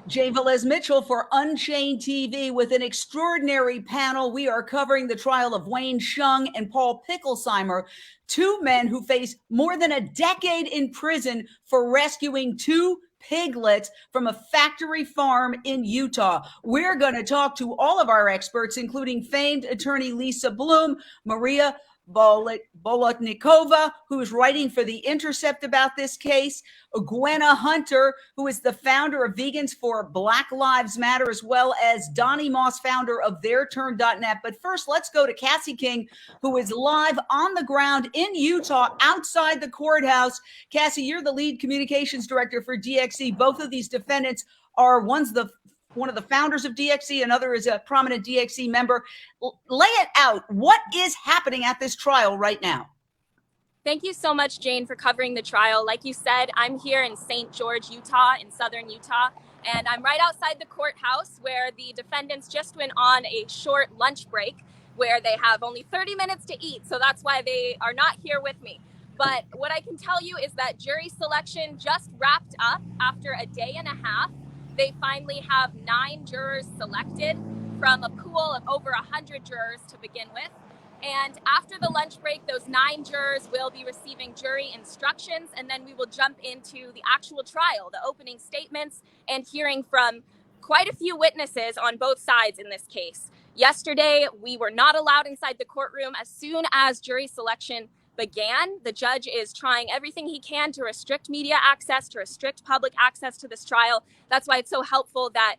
Jane Velez-Mitchell for Unchained TV with an extraordinary panel. We are covering the trial of Wayne Hsiung and Paul Picklesimer, two men who face more than a decade in prison for rescuing two piglets from a factory farm in Utah. We're going to talk to all of our experts, including famed attorney Lisa Bloom, Marina Bolotnikova, who is writing for The Intercept about this case, Gwenna Hunter, who is the founder of Vegans for Black Lives Matter, as well as Donny Moss, founder of TheirTurn.net. But first, let's go to Cassie King, who is live on the ground in Utah outside the courthouse. Cassie, you're the lead communications director for DXE. Both of these defendants are one of the founders of DXE, another is a prominent DXE member. Lay it out. What is happening at this trial right now? Thank you so much, Jane, for covering the trial. Like you said, I'm here in St. George, Utah, in southern Utah, and I'm right outside the courthouse where the defendants just went on a short lunch break where they have only 30 minutes to eat, so that's why they are not here with me. But what I can tell you is that jury selection just wrapped up after a day and a half. They finally have 9 jurors selected from a pool of over 100 jurors to begin with. And after the lunch break, those 9 jurors will be receiving jury instructions, and then we will jump into the actual trial, the opening statements, and hearing from quite a few witnesses on both sides in this case. Yesterday, we were not allowed inside the courtroom. As soon as jury selection began, the judge is trying everything he can to restrict media access, to restrict public access to this trial. That's why it's so helpful that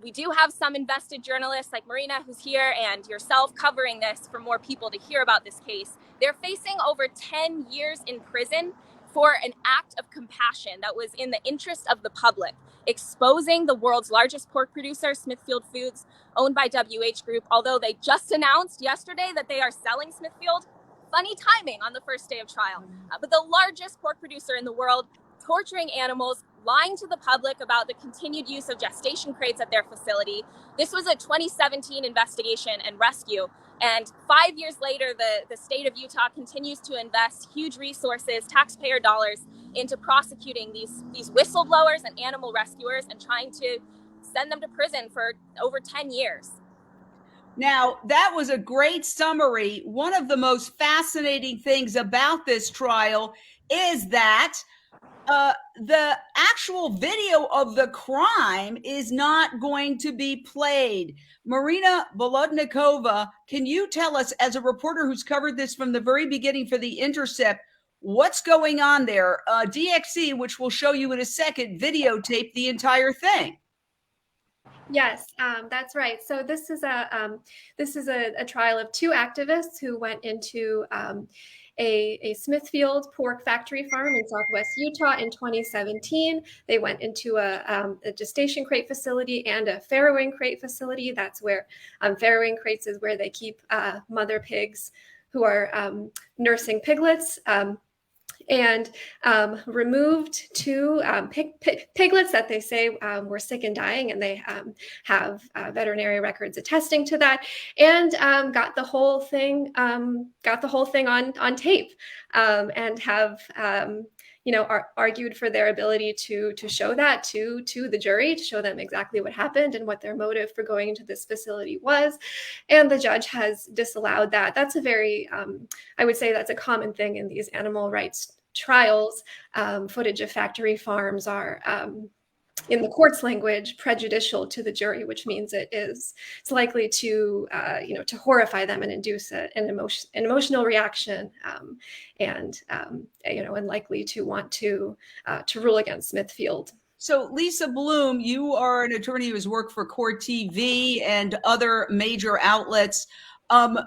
we do have some invested journalists like Marina, who's here, and yourself covering this for more people to hear about this case. They're facing over 10 years in prison for an act of compassion that was in the interest of the public, exposing the world's largest pork producer, Smithfield Foods, owned by WH Group, although they just announced yesterday that they are selling Smithfield. Funny timing on the first day of trial. But the largest pork producer in the world, torturing animals, lying to the public about the continued use of gestation crates at their facility. This was a 2017 investigation and rescue. And 5 years later, the state of Utah continues to invest huge resources, taxpayer dollars, into prosecuting these whistleblowers and animal rescuers and trying to send them to prison for over 10 years. Now, that was a great summary. One of the most fascinating things about this trial is that the actual video of the crime is not going to be played. Marina Bolotnikova, can you tell us, as a reporter who's covered this from the very beginning for The Intercept, what's going on there? DXE, which we'll show you in a second, videotaped the entire thing. Yes, that's right. So this is a trial of 2 activists who went into a Smithfield pork factory farm in Southwest Utah in 2017. They went into a gestation crate facility and a farrowing crate facility. That's where farrowing crates is where they keep mother pigs who are nursing piglets. And removed 2 piglets that they say were sick and dying, and they have veterinary records attesting to that, and got the whole thing on tape, and have argued for their ability to show that to the jury, to show them exactly what happened and what their motive for going into this facility was. And the judge has disallowed that. That's a very, I would say that's a common thing in these animal rights trials. Footage of factory farms are, in the court's language, prejudicial to the jury, which means it's likely to horrify them and induce an emotional reaction, and likely to want to rule against Smithfield. So, Lisa Bloom, you are an attorney who has worked for Court TV and other major outlets. What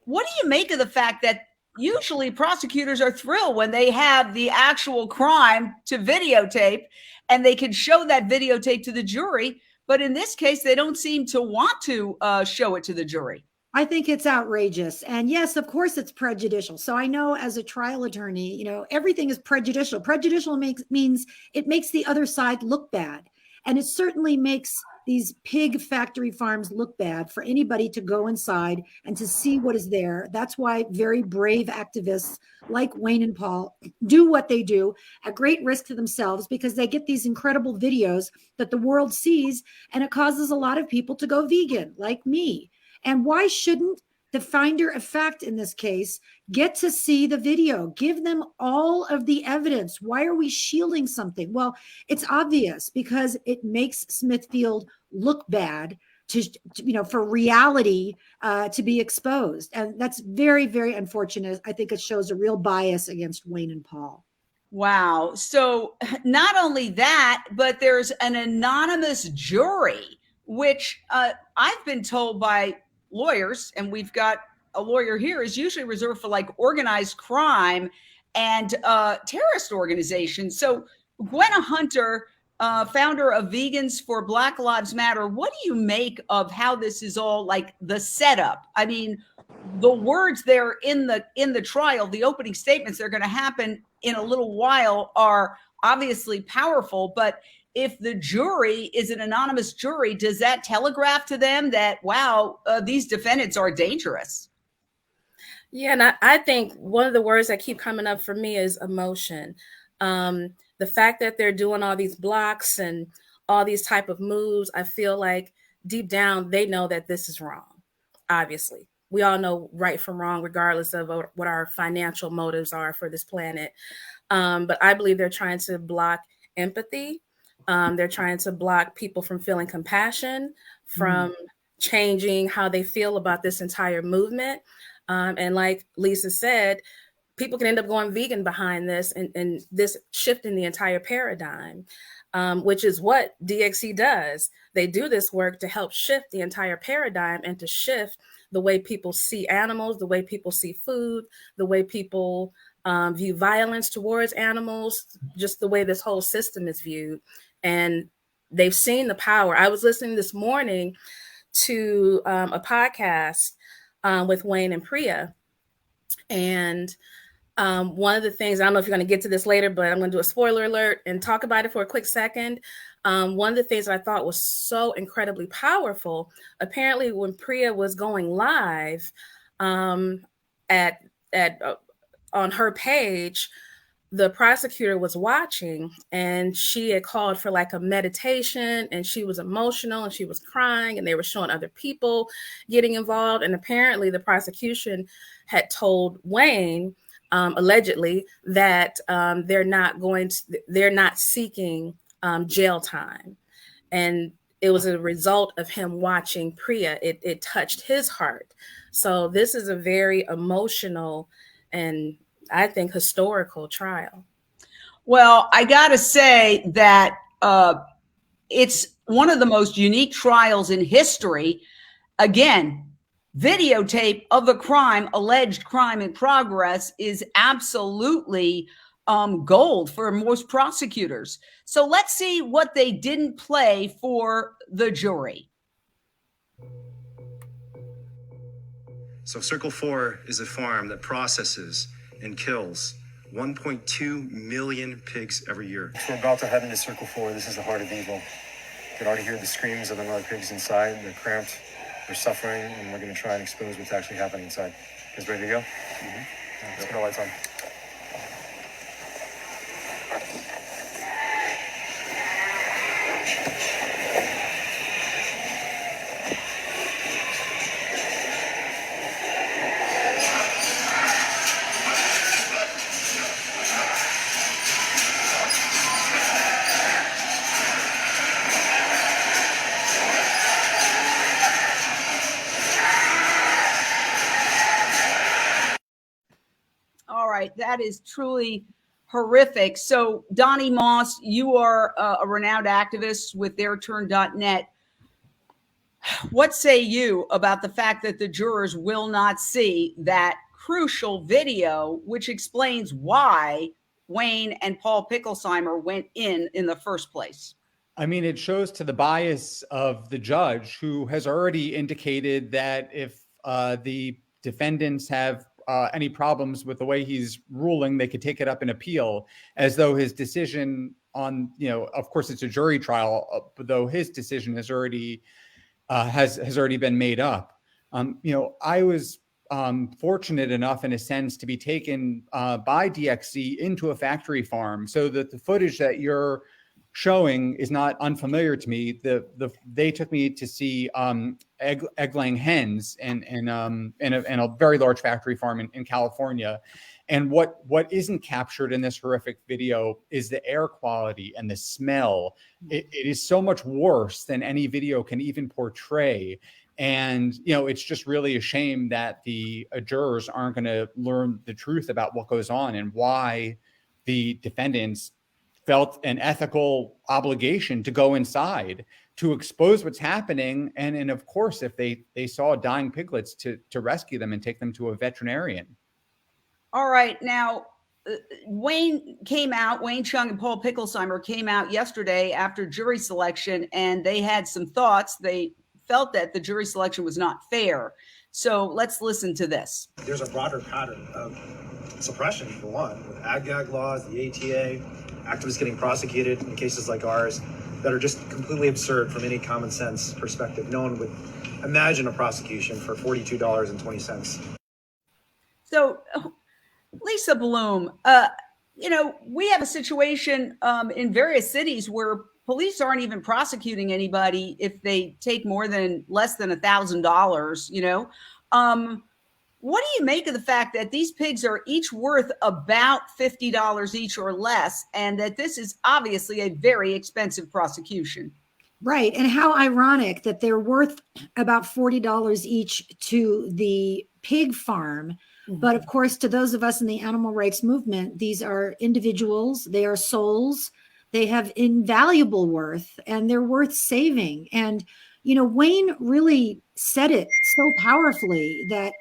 do you make of the fact that usually prosecutors are thrilled when they have the actual crime to videotape and they can show that videotape to the jury, but in this case, they don't seem to want to show it to the jury? I think it's outrageous. And yes, of course it's prejudicial. So I know as a trial attorney, everything is prejudicial. Prejudicial means it makes the other side look bad. And it certainly makes these pig factory farms look bad for anybody to go inside and to see what is there. That's why very brave activists like Wayne and Paul do what they do at great risk to themselves, because they get these incredible videos that the world sees, and it causes a lot of people to go vegan, like me. And why shouldn't the finder of fact in this case get to see the video? Give them all of the evidence. Why are we shielding something? Well, it's obvious, because it makes Smithfield look bad for reality to be exposed. And that's very, very unfortunate. I think it shows a real bias against Wayne and Paul. Wow. So not only that, but there's an anonymous jury, which I've been told by lawyers, and we've got a lawyer here, is usually reserved for like organized crime and terrorist organizations. So Gwenna Hunter, founder of Vegans for Black Lives Matter, what do you make of how this is all like the setup? I mean, the words there in the trial, the opening statements that are going to happen in a little while are obviously powerful, but if the jury is an anonymous jury, does that telegraph to them that, wow, these defendants are dangerous? Yeah, and I think one of the words that keep coming up for me is emotion. The fact that they're doing all these blocks and all these type of moves, I feel like deep down, they know that this is wrong. Obviously, we all know right from wrong, regardless of what our financial motives are for this planet. But I believe they're trying to block empathy. They're trying to block people from feeling compassion, from changing how they feel about this entire movement. And like Lisa said, people can end up going vegan behind this and this shifting the entire paradigm, which is what DXC does. They do this work to help shift the entire paradigm and to shift the way people see animals, the way people see food, the way people view violence towards animals, just the way this whole system is viewed. And they've seen the power. I was listening this morning to a podcast with Wayne and Priya. And one of the things, I don't know if you're going to get to this later, but I'm going to do a spoiler alert and talk about it for a quick second. One of the things that I thought was so incredibly powerful, apparently when Priya was going live on her page, the prosecutor was watching, and she had called for like a meditation, and she was emotional and she was crying, and they were showing other people getting involved. And apparently the prosecution had told Wayne, allegedly, that they're not seeking jail time. And it was a result of him watching Priya. It touched his heart. So this is a very emotional and I think historical trial. Well, I got to say that it's one of the most unique trials in history. Again, videotape of the crime, alleged crime in progress, is absolutely gold for most prosecutors. So let's see what they didn't play for the jury. So Circle 4 is a farm that processes and kills 1.2 million pigs every year. So we're about to head into Circle 4. This is the heart of evil. You can already hear the screams of the mother pigs inside. They're cramped, they're suffering, and we're going to try and expose what's actually happening inside. You guys ready to go? Mm-hmm. Let's put our lights on. That is truly horrific. So, Donny Moss, you are a renowned activist with TheirTurn.net. What say you about the fact that the jurors will not see that crucial video, which explains why Wayne and Paul Picklesimer went in the first place? I mean, it shows to the bias of the judge, who has already indicated that if the defendants have any problems with the way he's ruling, they could take it up in appeal, as though his decision on, of course it's a jury trial, though his decision has already been made up. I was fortunate enough, in a sense, to be taken by DXC into a factory farm, so that the footage that you're showing is not unfamiliar to me. They took me to see egg-laying hens in a very large factory farm in California. And what isn't captured in this horrific video is the air quality and the smell. It is so much worse than any video can even portray. And, it's just really a shame that the jurors aren't going to learn the truth about what goes on and why the defendants felt an ethical obligation to go inside to expose what's happening. And of course, if they saw dying piglets, to rescue them and take them to a veterinarian. All right. Now, Wayne Hsiung and Paul Picklesimer came out yesterday after jury selection, and they had some thoughts. They felt that the jury selection was not fair. So let's listen to this. There's a broader pattern of suppression, for one, with ag-gag laws, the ATA, activists getting prosecuted in cases like ours that are just completely absurd from any common sense perspective. No one would imagine a prosecution for $42.20. So, Lisa Bloom, we have a situation in various cities where police aren't even prosecuting anybody if they take less than $1,000, What do you make of the fact that these pigs are each worth about $50 each or less, and that this is obviously a very expensive prosecution? Right. And how ironic that they're worth about $40 each to the pig farm. Mm-hmm. But of course, to those of us in the animal rights movement, these are individuals, they are souls, they have invaluable worth, and they're worth saving. And, Wayne really said it so powerfully that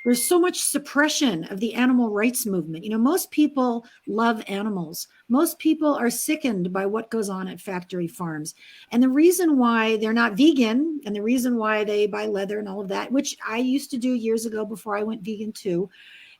there's so much suppression of the animal rights movement. Most people love animals. Most people are sickened by what goes on at factory farms. And the reason why they're not vegan, and the reason why they buy leather and all of that, which I used to do years ago before I went vegan too,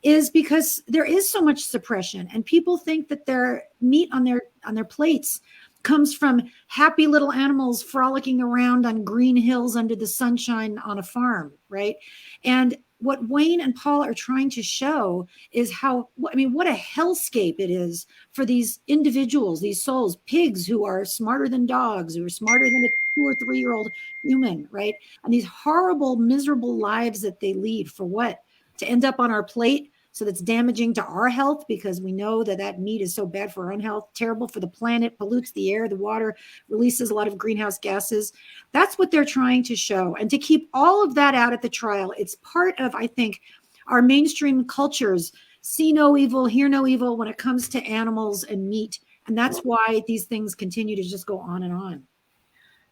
is because there is so much suppression, and people think that their meat on their plates comes from happy little animals frolicking around on green hills under the sunshine on a farm, right? And what Wayne and Paul are trying to show is what a hellscape it is for these individuals, these souls, pigs who are smarter than dogs, who are smarter than a 2 or 3 year old human, right? And these horrible, miserable lives that they lead for what? To end up on our plate. So that's damaging to our health, because we know that meat is so bad for our own health, terrible for the planet, pollutes the air, the water, releases a lot of greenhouse gases. That's what they're trying to show. And to keep all of that out at the trial, it's part of, I think, our mainstream culture's see no evil, hear no evil when it comes to animals and meat. And that's why these things continue to just go on and on.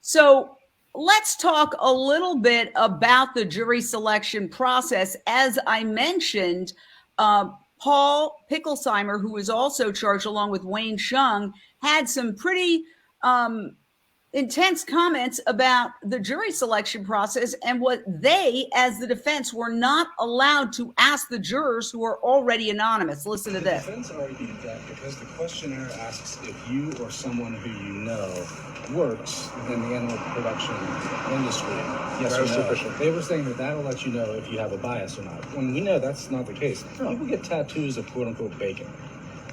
So let's talk a little bit about the jury selection process. As I mentioned, Paul Picklesimer, who was also charged along with Wayne Hsiung, had some pretty intense comments about the jury selection process and what they, as the defense, were not allowed to ask the jurors who are already anonymous. Listen to this. The defense argued that because the questionnaire asks if you or someone who you know works within the animal production industry, yes or no, they were saying that'll let you know if you have a bias or not. When we know that's not the case. People get tattoos of quote-unquote bacon.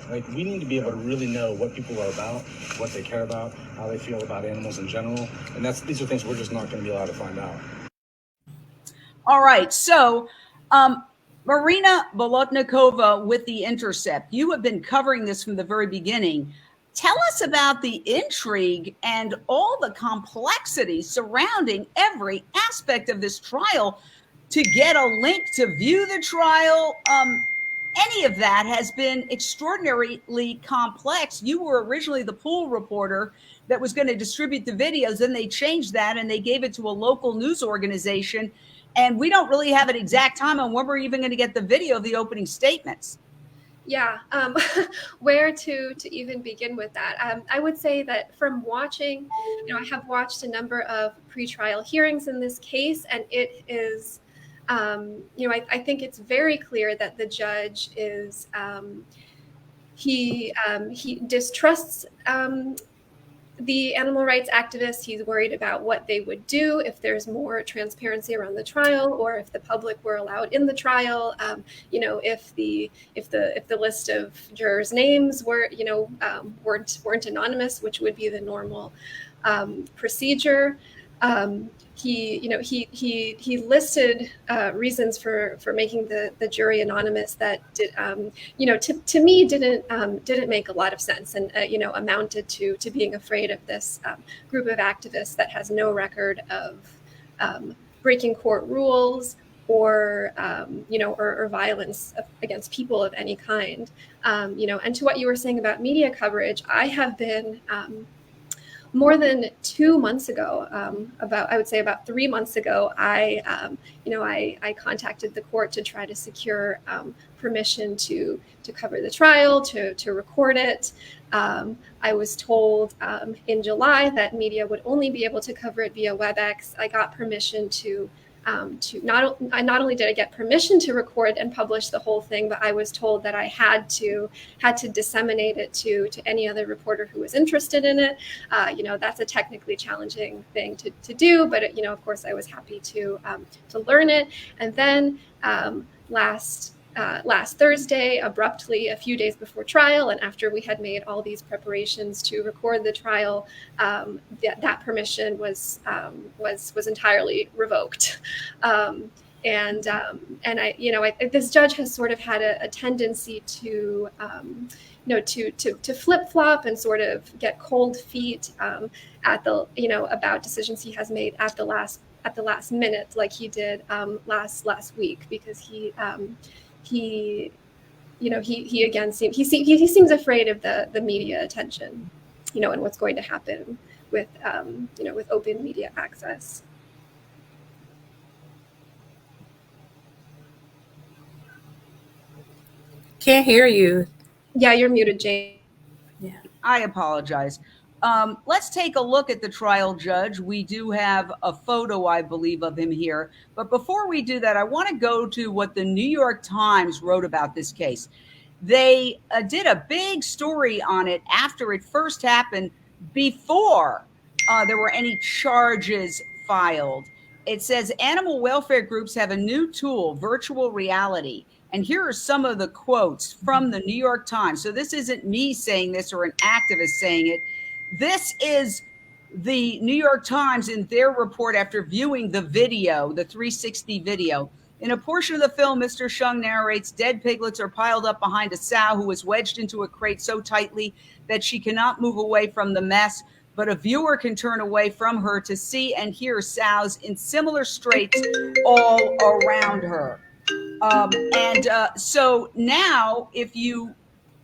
Like, we need to be able to really know what people are about, what they care about, how they feel about animals in general. And these are things we're just not going to be allowed to find out. All right. So, Marina Bolotnikova with The Intercept, you have been covering this from the very beginning. Tell us about the intrigue and all the complexity surrounding every aspect of this trial to get a link to view the trial. Any of that has been extraordinarily complex. You were originally the pool reporter that was going to distribute the videos. Then they changed that and they gave it to a local news organization. And we don't really have an exact time on when we're even going to get the video of the opening statements. Yeah, where to even begin with that? I would say that from watching, I have watched a number of pretrial hearings in this case, and it is, I think it's very clear that the judge is He distrusts the animal rights activists. He's worried about what they would do if there's more transparency around the trial, or if the public were allowed in the trial. If the list of jurors' names were weren't anonymous, which would be the normal procedure. He listed reasons for making the jury anonymous that did, to me didn't make a lot of sense, and amounted to being afraid of this group of activists that has no record of breaking court rules or violence against people of any kind. And to what you were saying about media coverage, I have been more than 2 months ago, about 3 months ago, I contacted the court to try to secure permission to cover the trial, to record it. I was told in July that media would only be able to cover it via WebEx. I got permission to not only did I get permission to record and publish the whole thing, but I was told that I had to disseminate it to any other reporter who was interested in it. That's a technically challenging thing to do, but of course I was happy to learn it. And then last Thursday, abruptly, a few days before trial, and after we had made all these preparations to record the trial, that permission was entirely revoked. And this judge has sort of had a tendency to flip flop and sort of get cold feet about decisions he has made at the last minute, like he did last week, because he again seems afraid of the media attention, and what's going to happen with open media access. Can't hear you. Yeah, you're muted, Jane. Yeah. I apologize. Let's take a look at the trial judge. We do have a photo, I believe, of him here. But before we do that, I want to go to what the New York Times wrote about this case. They did a big story on it after it first happened, before there were any charges filed. It says animal welfare groups have a new tool, virtual reality. And here are some of the quotes from the New York Times. So this isn't me saying this or an activist saying it. This is the New York Times in their report after viewing the video, the 360 video. In a portion of the film, Mr. Hsiung narrates dead piglets are piled up behind a sow who is wedged into a crate so tightly that she cannot move away from the mess, but a viewer can turn away from her to see and hear sows in similar straits all around her. So now, if you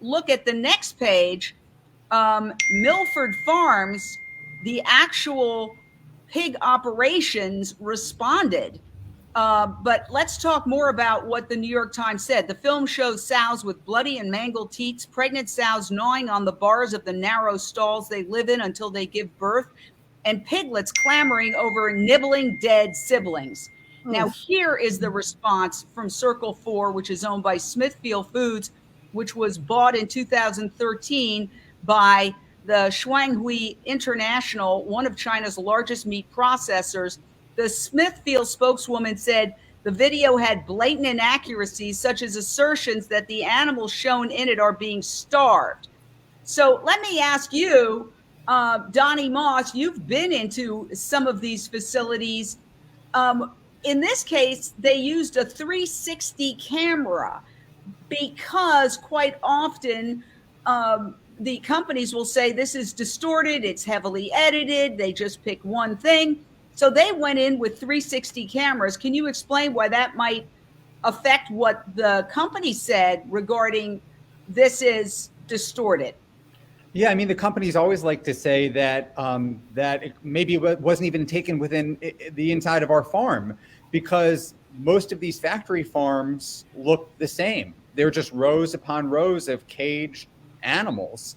look at the next page, Milford Farms, the actual pig operations responded. But let's talk more about what the New York Times said. The film shows sows with bloody and mangled teats, pregnant sows gnawing on the bars of the narrow stalls they live in until they give birth, and piglets clamoring over nibbling dead siblings. Now, here is the response from Circle 4, which is owned by Smithfield Foods, which was bought in 2013 by the Shuanghui International, one of China's largest meat processors. The Smithfield spokeswoman said the video had blatant inaccuracies, such as assertions that the animals shown in it are being starved. So let me ask you, Donny Moss, you've been into some of these facilities. In this case, they used a 360 camera because quite often the companies will say this is distorted, it's heavily edited, they just pick one thing. So they went in with 360 cameras. Can you explain why that might affect what the company said regarding this is distorted? Yeah, I mean, the companies always like to say that that it maybe wasn't even taken within the inside of our farm, because most of these factory farms look the same. They're just rows upon rows of caged animals.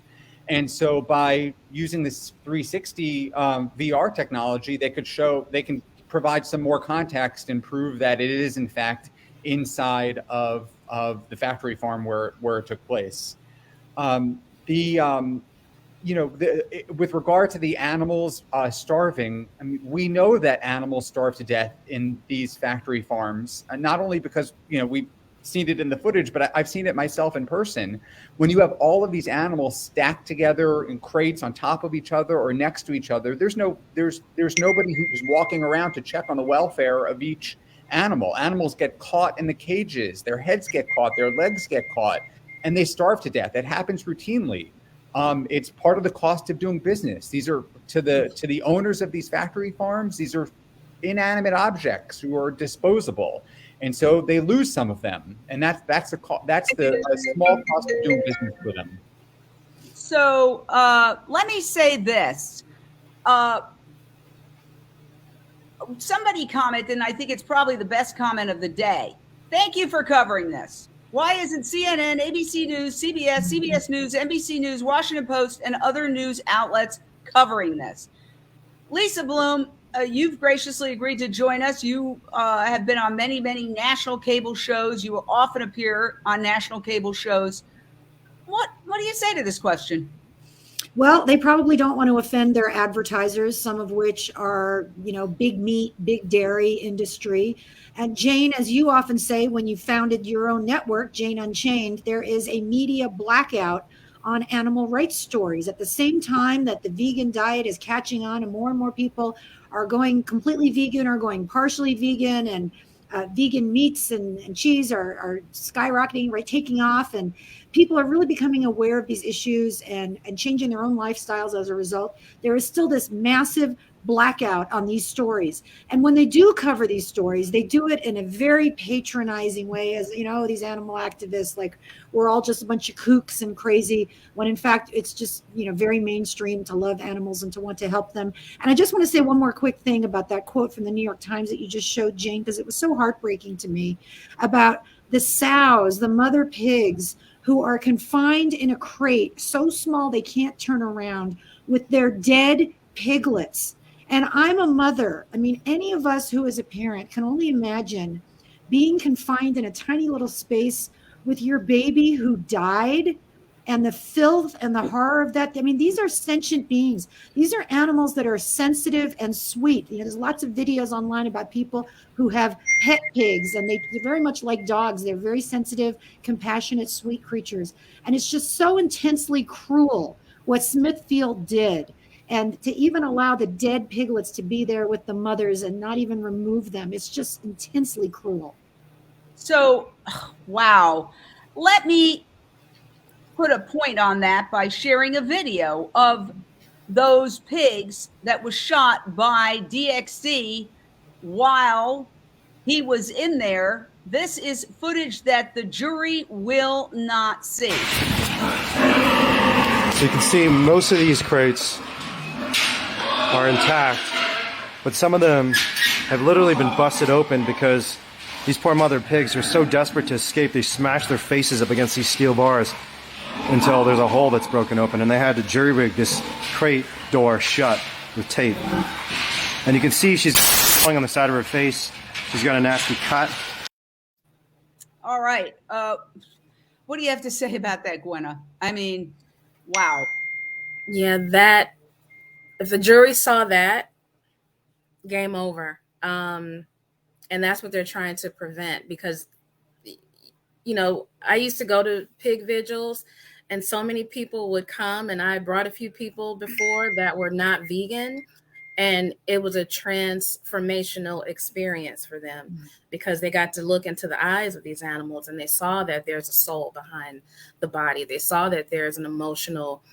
And so by using this 360 VR technology, they can provide some more context and prove that it is in fact inside of the factory farm where it took place. With regard to the animals starving, I mean, we know that animals starve to death in these factory farms, and not only because we've seen it in the footage, but I've seen it myself in person. When you have all of these animals stacked together in crates on top of each other or next to each other, there's nobody who's walking around to check on the welfare of each animal. Animals get caught in the cages, their heads get caught, their legs get caught, and they starve to death. It happens routinely. It's part of the cost of doing business. These are to the owners of these factory farms. These are inanimate objects who are disposable, and so they lose some of them. And that's the small cost of doing business for them. So let me say this. Somebody commented, and I think it's probably the best comment of the day. Thank you for covering this. Why isn't CNN, ABC News, CBS, CBS News, NBC News, Washington Post, and other news outlets covering this? Lisa Bloom, you've graciously agreed to join us. You have been on many, many national cable shows. You will often appear on national cable shows. What do you say to this question? Well, they probably don't want to offend their advertisers, some of which are, big meat, big dairy industry. And Jane, as you often say, when you founded your own network, Jane Unchained, there is a media blackout on animal rights stories. At the same time that the vegan diet is catching on and more people are going completely vegan or going partially vegan, and vegan meats and cheese are skyrocketing, right, taking off, and people are really becoming aware of these issues and changing their own lifestyles as a result. There is still this massive blackout on these stories. And when they do cover these stories, they do it in a very patronizing way, as these animal activists, like we're all just a bunch of kooks and crazy, when in fact it's just very mainstream to love animals and to want to help them. And I just want to say one more quick thing about that quote from the New York Times that you just showed, Jane, because it was so heartbreaking to me, about the sows, the mother pigs, who are confined in a crate so small they can't turn around with their dead piglets. And I'm a mother. I mean, any of us who is a parent can only imagine being confined in a tiny little space with your baby who died, and the filth and the horror of that. I mean, these are sentient beings. These are animals that are sensitive and sweet. There's lots of videos online about people who have pet pigs, and they're very much like dogs. They're very sensitive, compassionate, sweet creatures. And it's just so intensely cruel what Smithfield did. And to even allow the dead piglets to be there with the mothers and not even remove them, it's just intensely cruel. So, wow. Let me put a point on that by sharing a video of those pigs that was shot by DXC while he was in there. This is footage that the jury will not see. So you can see most of these crates are intact, but some of them have literally been busted open because these poor mother pigs are so desperate to escape, they smash their faces up against these steel bars until there's a hole that's broken open, and they had to jury rig this crate door shut with tape. And you can see she's falling on the side of her face. She's got a nasty cut. All right. What do you have to say about that, Gwenna? I mean, wow. Yeah, that, if the jury saw that, game over. And that's what they're trying to prevent, because, I used to go to pig vigils, and so many people would come, and I brought a few people before that were not vegan, and it was a transformational experience for them because they got to look into the eyes of these animals, and they saw that there's a soul behind the body. They saw that there's an emotional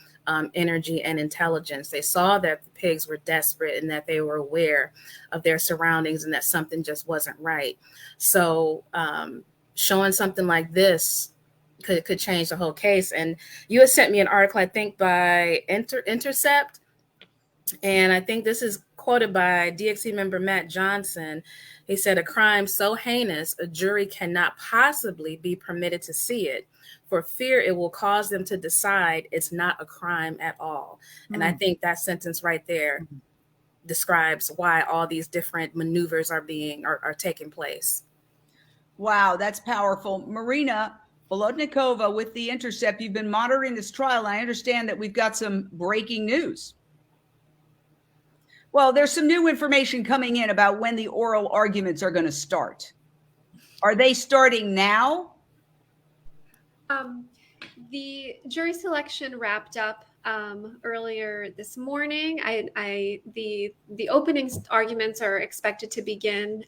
energy and intelligence. They saw that the pigs were desperate and that they were aware of their surroundings and that something just wasn't right. So showing something like this could change the whole case. And you had sent me an article, I think by Intercept, and I think this is quoted by DXC member Matt Johnson. He said, "A crime so heinous, a jury cannot possibly be permitted to see it, for fear it will cause them to decide it's not a crime at all." And I think that sentence right there describes why all these different maneuvers are taking place. Wow, that's powerful. Marina, Bolotnikova with The Intercept. You've been monitoring this trial. I understand that we've got some breaking news. Well, there's some new information coming in about when the oral arguments are going to start. Are they starting now? The jury selection wrapped up earlier this morning. The opening arguments are expected to begin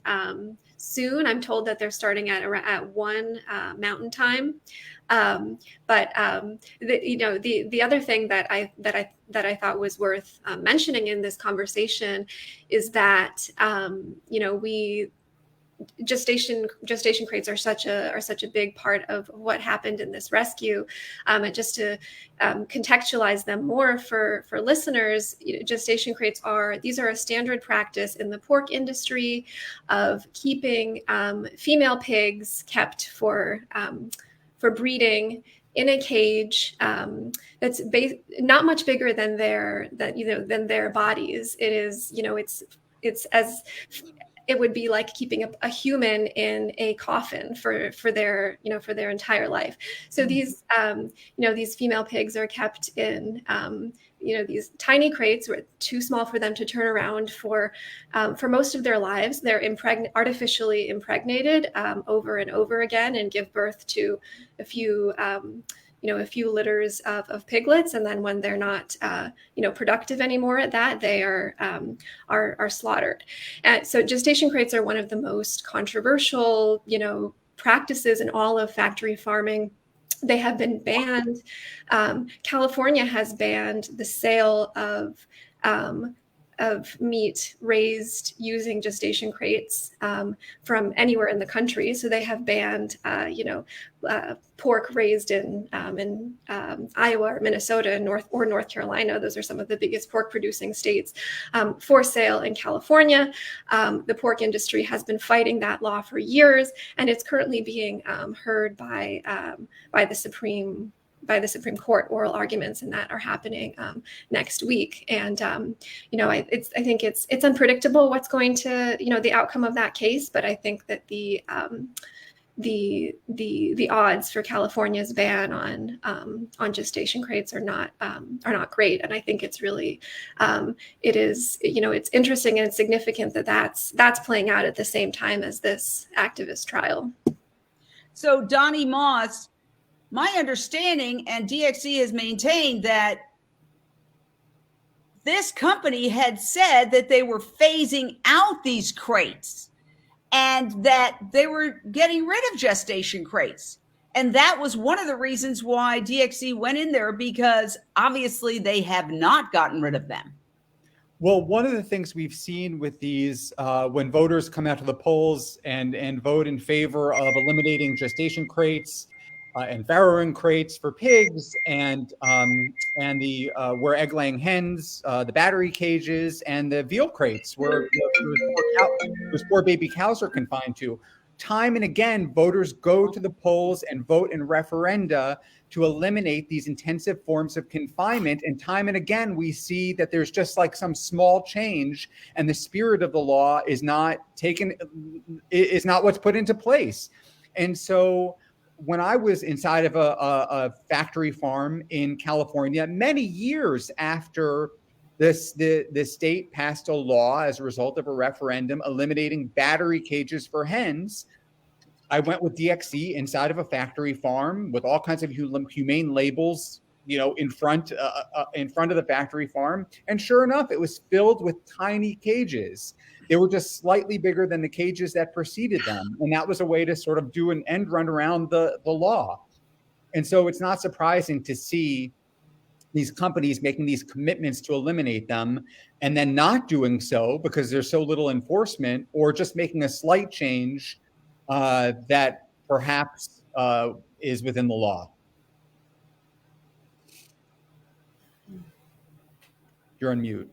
soon. I'm told that they're starting at 1 Mountain Time. The other thing that I thought was worth mentioning in this conversation is that gestation crates are such a big part of what happened in this rescue, and just to contextualize them more for listeners, gestation crates are a standard practice in the pork industry of keeping female pigs kept for breeding in a cage that's not much bigger than their bodies. It is, it's as it would be like keeping a human in a coffin for their entire life. So these female pigs are kept in these tiny crates where it's too small for them to turn around for most of their lives. They're artificially impregnated over and over again and give birth to a few litters of piglets, and then when they're not productive anymore at that, they are slaughtered. And so gestation crates are one of the most controversial practices in all of factory farming. They have been banned. California has banned the sale of meat raised using gestation crates from anywhere in the country. So they have banned, pork raised in Iowa or Minnesota and North Carolina. Those are some of the biggest pork producing states for sale in California. The pork industry has been fighting that law for years, and it's currently being heard by the Supreme Court. Oral arguments and that are happening next week. And I think it's unpredictable what's going to the outcome of that case, but I think that the odds for California's ban on gestation crates are not great. And I think it's really it's interesting and significant that that's playing out at the same time as this activist trial. So Donny Moss, my understanding, and DXE has maintained, that this company had said that they were phasing out these crates and that they were getting rid of gestation crates. And that was one of the reasons why DXE went in there, because obviously they have not gotten rid of them. Well, one of the things we've seen with these, when voters come out to the polls and vote in favor of eliminating gestation crates, and farrowing crates for pigs, and the where egg-laying hens, the battery cages, and the veal crates where those poor baby cows are confined to. Time and again, voters go to the polls and vote in referenda to eliminate these intensive forms of confinement. And time and again, we see that there's just like some small change, and the spirit of the law is not what's put into place. And so when I was inside of a factory farm in California, many years after the state passed a law as a result of a referendum eliminating battery cages for hens, I went with DXE inside of a factory farm with all kinds of humane labels, in front of the factory farm. And sure enough, it was filled with tiny cages. They were just slightly bigger than the cages that preceded them. And that was a way to sort of do an end run around the law. And so it's not surprising to see these companies making these commitments to eliminate them and then not doing so because there's so little enforcement, or just making a slight change that perhaps is within the law. You're on mute.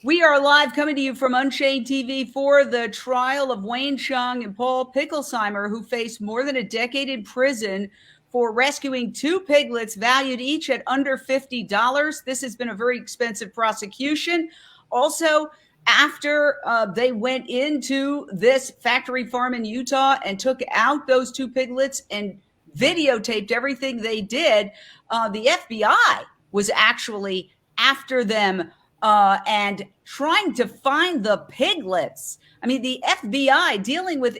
We are live, coming to you from Unchained TV for the trial of Wayne Hsiung and Paul Picklesimer, who faced more than a decade in prison for rescuing 2 piglets valued each at under $50. This has been a very expensive prosecution. Also, after they went into this factory farm in Utah and took out those two piglets and videotaped everything they did, the FBI was actually after them and trying to find the piglets. I mean, the FBI dealing with,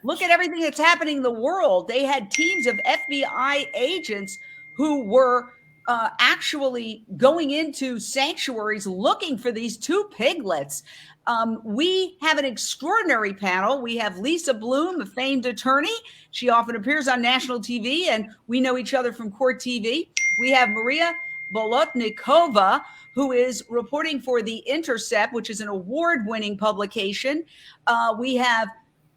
look at everything that's happening in the world. They had teams of FBI agents who were actually going into sanctuaries looking for these two piglets. We have an extraordinary panel. We have Lisa Bloom, a famed attorney. She often appears on national TV, and we know each other from Court TV. We have Marina Bolotnikova, who is reporting for The Intercept, which is an award-winning publication. We have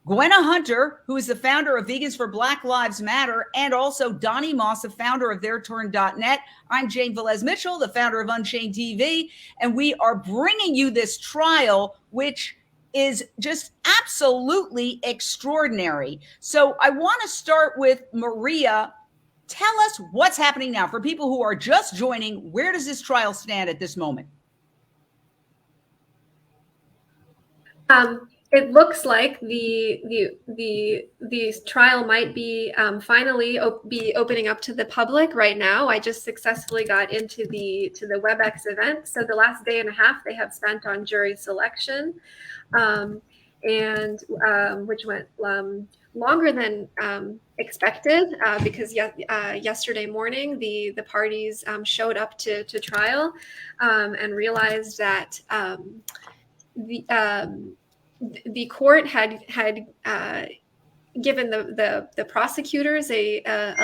Gwenna Hunter, who is the founder of Vegans for Black Lives Matter, and also Donny Moss, the founder of TheirTurn.net. I'm Jane Velez-Mitchell, the founder of UnchainedTV, and we are bringing you this trial, which is just absolutely extraordinary. So I want to start with Maria. Tell us what's happening now. For people who are just joining, where does this trial stand at this moment? It looks like the trial might be finally be opening up to the public right now. I just successfully got into the WebEx event. So the last day and a half they have spent on jury selection, and which went longer than expected because yesterday morning the parties showed up to trial and realized that the court had given the prosecutors a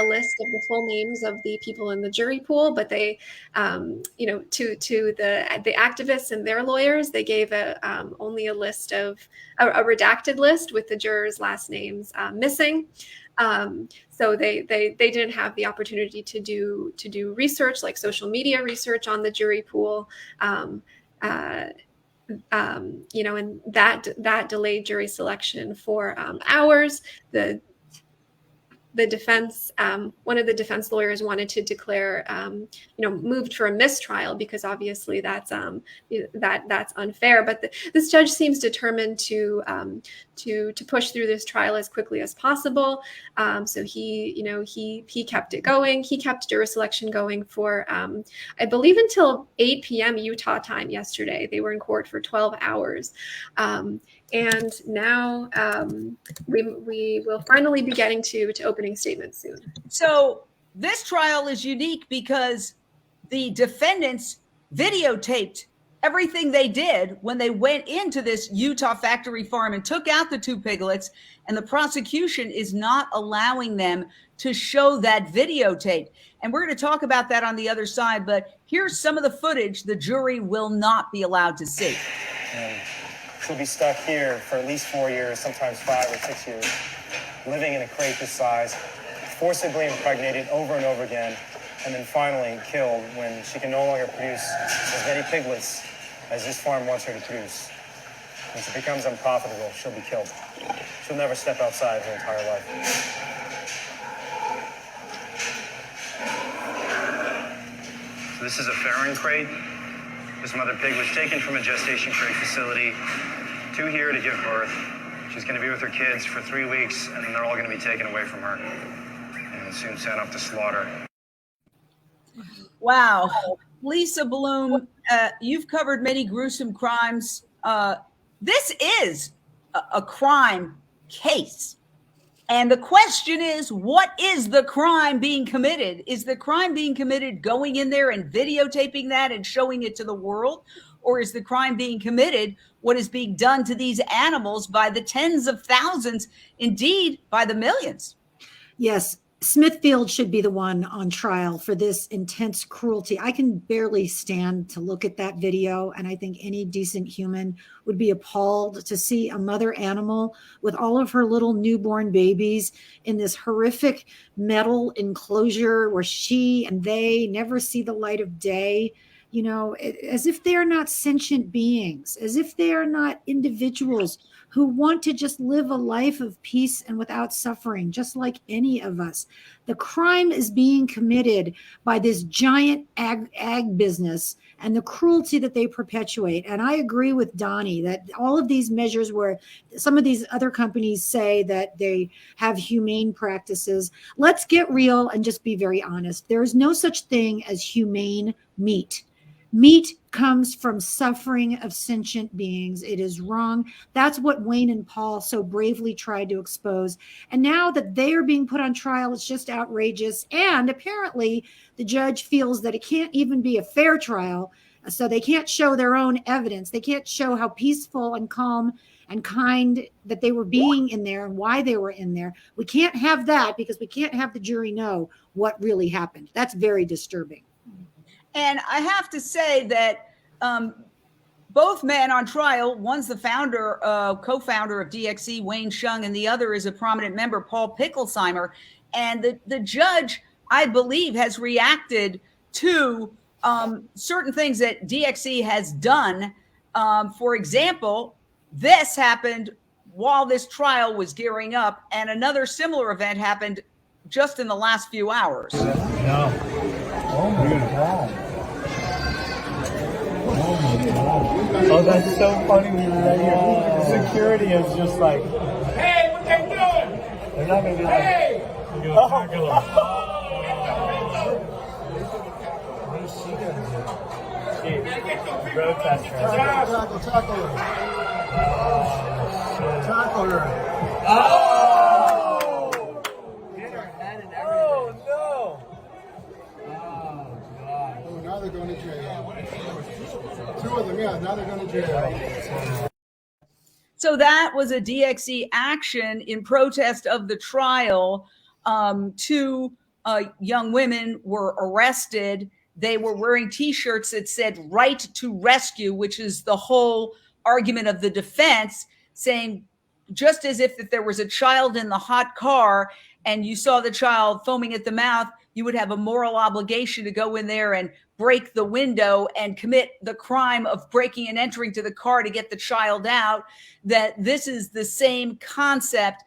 list of the full names of the people in the jury pool, but they, to the activists and their lawyers, they gave only a list of a redacted list with the jurors' last names missing. So they didn't have the opportunity to do research, like social media research on the jury pool. And that delayed jury selection for hours. The defense, one of the defense lawyers wanted to declare, moved for a mistrial because obviously that's unfair. But this judge seems determined to push through this trial as quickly as possible. So he kept it going. He kept jury selection going for, I believe, until 8 p.m. Utah time yesterday. They were in court for 12 hours. And now we will finally be getting to opening statements soon. So this trial is unique because the defendants videotaped everything they did when they went into this Utah factory farm and took out the two piglets, and the prosecution is not allowing them to show that videotape. And we're going to talk about that on the other side, but here's some of the footage the jury will not be allowed to see. She'll be stuck here for at least 4 years, sometimes 5 or 6 years, living in a crate this size, forcibly impregnated over and over again, and then finally killed when she can no longer produce as many piglets as this farm wants her to produce. When she becomes unprofitable, she'll be killed. She'll never step outside her entire life. So this is a farrowing crate. This mother pig was taken from a gestation crate facility to here to give birth. She's going to be with her kids for 3 weeks, and then they're all going to be taken away from her and soon sent off to slaughter. Wow. Lisa Bloom, you've covered many gruesome crimes. This is a crime case. And the question is, what is the crime being committed? Is the crime being committed going in there and videotaping that and showing it to the world? Or is the crime being committed what is being done to these animals by the tens of thousands, indeed by the millions? Yes, Smithfield should be the one on trial for this intense cruelty. I can barely stand to look at that video, and I think any decent human would be appalled to see a mother animal with all of her little newborn babies in this horrific metal enclosure where she and they never see the light of day, as if they are not sentient beings, as if they are not individuals who want to just live a life of peace and without suffering, just like any of us. The crime is being committed by this giant ag business and the cruelty that they perpetuate. And I agree with Donny that all of these measures where some of these other companies say that they have humane practices, let's get real and just be very honest. There is no such thing as humane meat. Meat comes from suffering of sentient beings. It is wrong. That's what Wayne and Paul so bravely tried to expose. And now that they are being put on trial, it's just outrageous. And apparently the judge feels that it can't even be a fair trial. So they can't show their own evidence. They can't show how peaceful and calm and kind that they were being in there and why they were in there. We can't have that because we can't have the jury know what really happened. That's very disturbing. And I have to say that both men on trial, one's the founder, co-founder of DXE, Wayne Hsiung, and the other is a prominent member, Paul Picklesimer. And the judge, I believe, has reacted to certain things that DXE has done. For example, this happened while this trial was gearing up, and another similar event happened just in the last few hours. No. Oh my God. Oh my God. Oh, that's so funny. We were right here. Security is just like, hey, what they doing? They're not going to be like, hey! You're going to tackle them. What is she going to do? Road test her. Tackle her. Tackle her. Oh! Hit her head and everything. Oh, no. Oh, now they're going to jail. Two of them, yeah, now they're going to jail. So that was a DXE action in protest of the trial. Two young women were arrested. They were wearing T-shirts that said "Right to Rescue," which is the whole argument of the defense, saying just as if there was a child in the hot car and you saw the child foaming at the mouth, you would have a moral obligation to go in there and break the window and commit the crime of breaking and entering to the car to get the child out, that this is the same concept.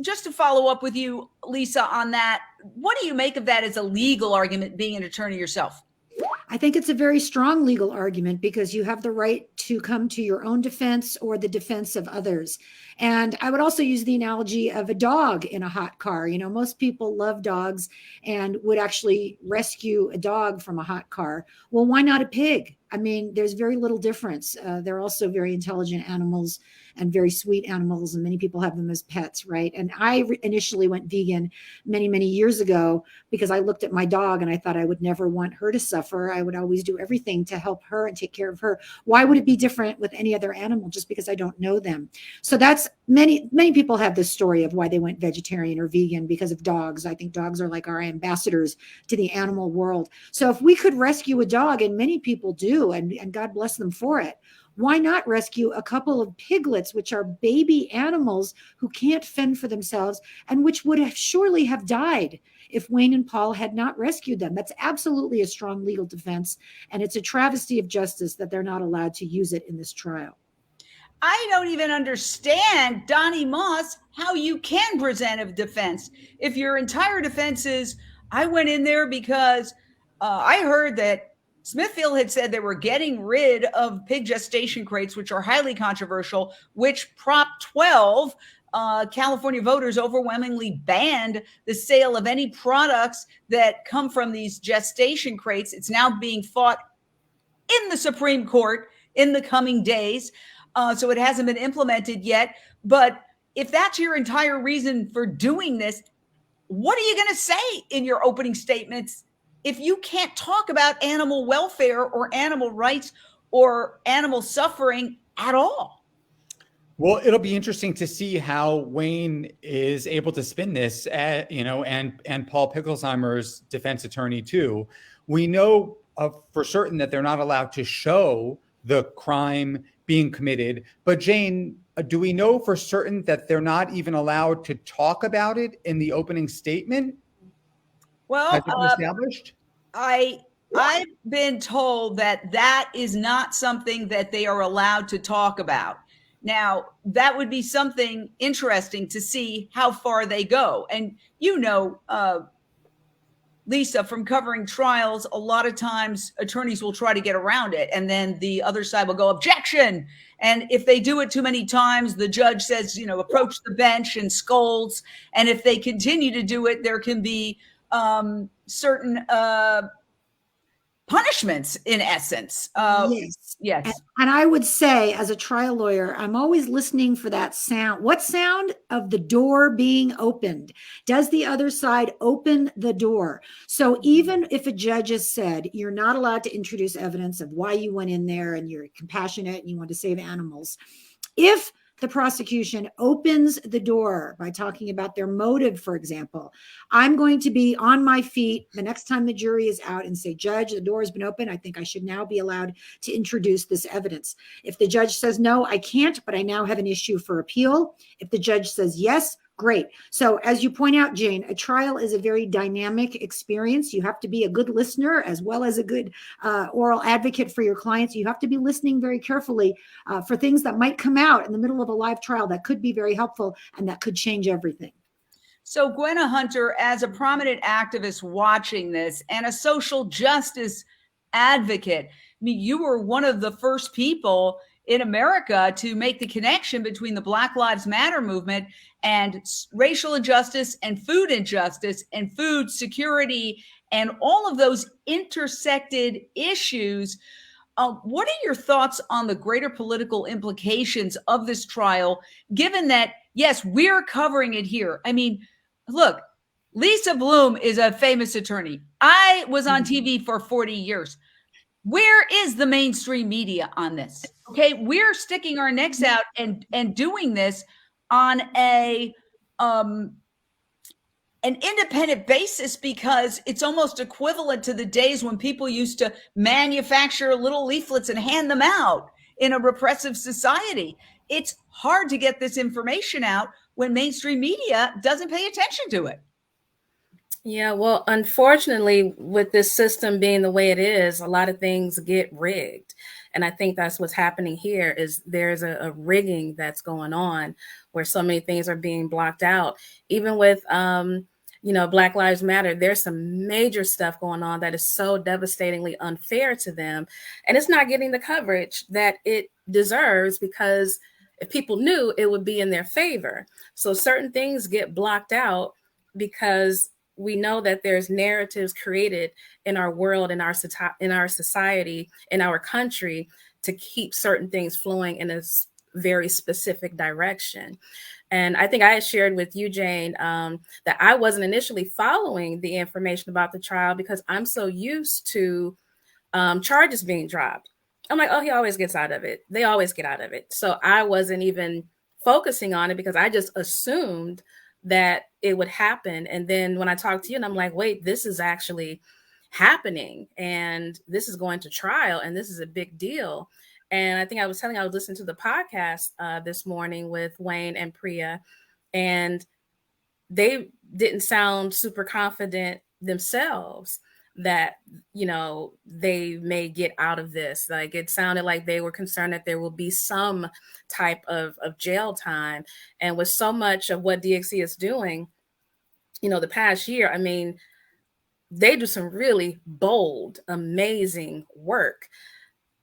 Just to follow up with you, Lisa, on that, what do you make of that as a legal argument, being an attorney yourself? I think it's a very strong legal argument because you have the right to come to your own defense or the defense of others. And I would also use the analogy of a dog in a hot car. You know, most people love dogs and would actually rescue a dog from a hot car. Well, why not a pig? I mean, there's very little difference. They're also very intelligent animals and very sweet animals, and many people have them as pets, right? And I initially went vegan many, many years ago because I looked at my dog and I thought I would never want her to suffer. I would always do everything to help her and take care of her. Why would it be different with any other animal just because I don't know them? So that's many people have this story of why they went vegetarian or vegan because of dogs. I think dogs are like our ambassadors to the animal world. So if we could rescue a dog, and many people do, and God bless them for it, why not rescue a couple of piglets, which are baby animals who can't fend for themselves and which would have surely have died if Wayne and Paul had not rescued them? That's absolutely a strong legal defense, and it's a travesty of justice that they're not allowed to use it in this trial. I don't even understand, Donny Moss, how you can present a defense. If your entire defense is, I went in there because I heard that Smithfield had said they were getting rid of pig gestation crates, which are highly controversial, which Prop 12, California voters overwhelmingly banned the sale of any products that come from these gestation crates. It's now being fought in the Supreme Court in the coming days. So it hasn't been implemented yet. But if that's your entire reason for doing this, what are you going to say in your opening statements if you can't talk about animal welfare or animal rights or animal suffering at all? Well, it'll be interesting to see how Wayne is able to spin this, and Paul Picklesimer's defense attorney too. We know for certain that they're not allowed to show the crime being committed, but Jane, do we know for certain that they're not even allowed to talk about it in the opening statement? Well, has it been established? I've been told that is not something that they are allowed to talk about. Now, that would be something interesting to see how far they go. And, you know, Lisa, from covering trials, a lot of times attorneys will try to get around it, and then the other side will go, objection. And if they do it too many times, the judge says, you know, approach the bench and scolds. And if they continue to do it, there can be certain punishments, in essence. Yes. Yes. And I would say, as a trial lawyer, I'm always listening for that sound. What sound of the door being opened? Does the other side open the door? So even if a judge has said you're not allowed to introduce evidence of why you went in there and you're compassionate and you want to save animals, if the prosecution opens the door by talking about their motive, for example, I'm going to be on my feet the next time the jury is out and say, Judge, the door has been open. I think I should now be allowed to introduce this evidence. If the judge says, no, I can't, but I now have an issue for appeal. If the judge says yes, great. So as you point out, Jane, a trial is a very dynamic experience. You have to be a good listener as well as a good oral advocate for your clients. You have to be listening very carefully for things that might come out in the middle of a live trial that could be very helpful and that could change everything. So Gwenna Hunter, as a prominent activist watching this and a social justice advocate, I mean, you were one of the first people in America to make the connection between the Black Lives Matter movement and racial injustice and food injustice and food security and all of those intersected issues. What are your thoughts on the greater political implications of this trial, given that, yes, we're covering it here? I mean, look, Lisa Bloom is a famous attorney. I was on TV for 40 years. Where is the mainstream media on this? Okay, we're sticking our necks out and doing this on an independent basis, because it's almost equivalent to the days when people used to manufacture little leaflets and hand them out in a repressive society. It's hard to get this information out when mainstream media doesn't pay attention to it. Yeah, well, unfortunately, with this system being the way it is, a lot of things get rigged. And I think that's what's happening here is there's a rigging that's going on where so many things are being blocked out. Even with, you know, Black Lives Matter, there's some major stuff going on that is so devastatingly unfair to them. And it's not getting the coverage that it deserves, because if people knew, it would be in their favor. So certain things get blocked out because we know that there's narratives created in our world, in our society, in our country, to keep certain things flowing in a very specific direction. And I think I had shared with you, Jane, that I wasn't initially following the information about the trial because I'm so used to charges being dropped. I'm like, oh, he always gets out of it. They always get out of it. So I wasn't even focusing on it because I just assumed that it would happen. And then when I talked to you and I'm like, wait, this is actually happening and this is going to trial and this is a big deal. And I think I was listening to the podcast this morning with Wayne and Priya, and they didn't sound super confident themselves that, you know, they may get out of this. Like, it sounded like they were concerned that there will be some type of jail time. And with so much of what DXC is doing, you know, the past year, I mean, they do some really bold, amazing work.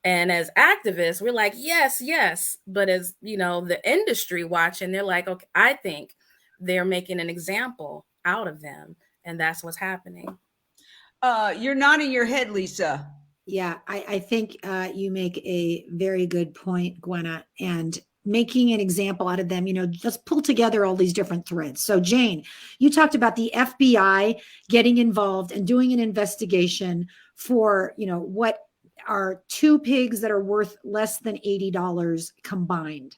And as activists, we're like, yes, yes. But as, you know, the industry watching, they're like, okay, I think they're making an example out of them. And that's what's happening. You're nodding your head, Lisa. Yeah, I think you make a very good point, Gwenna, and making an example out of them, you know, let's pull together all these different threads. So Jane, you talked about the FBI getting involved and doing an investigation for, you know, what are two pigs that are worth less than $80 combined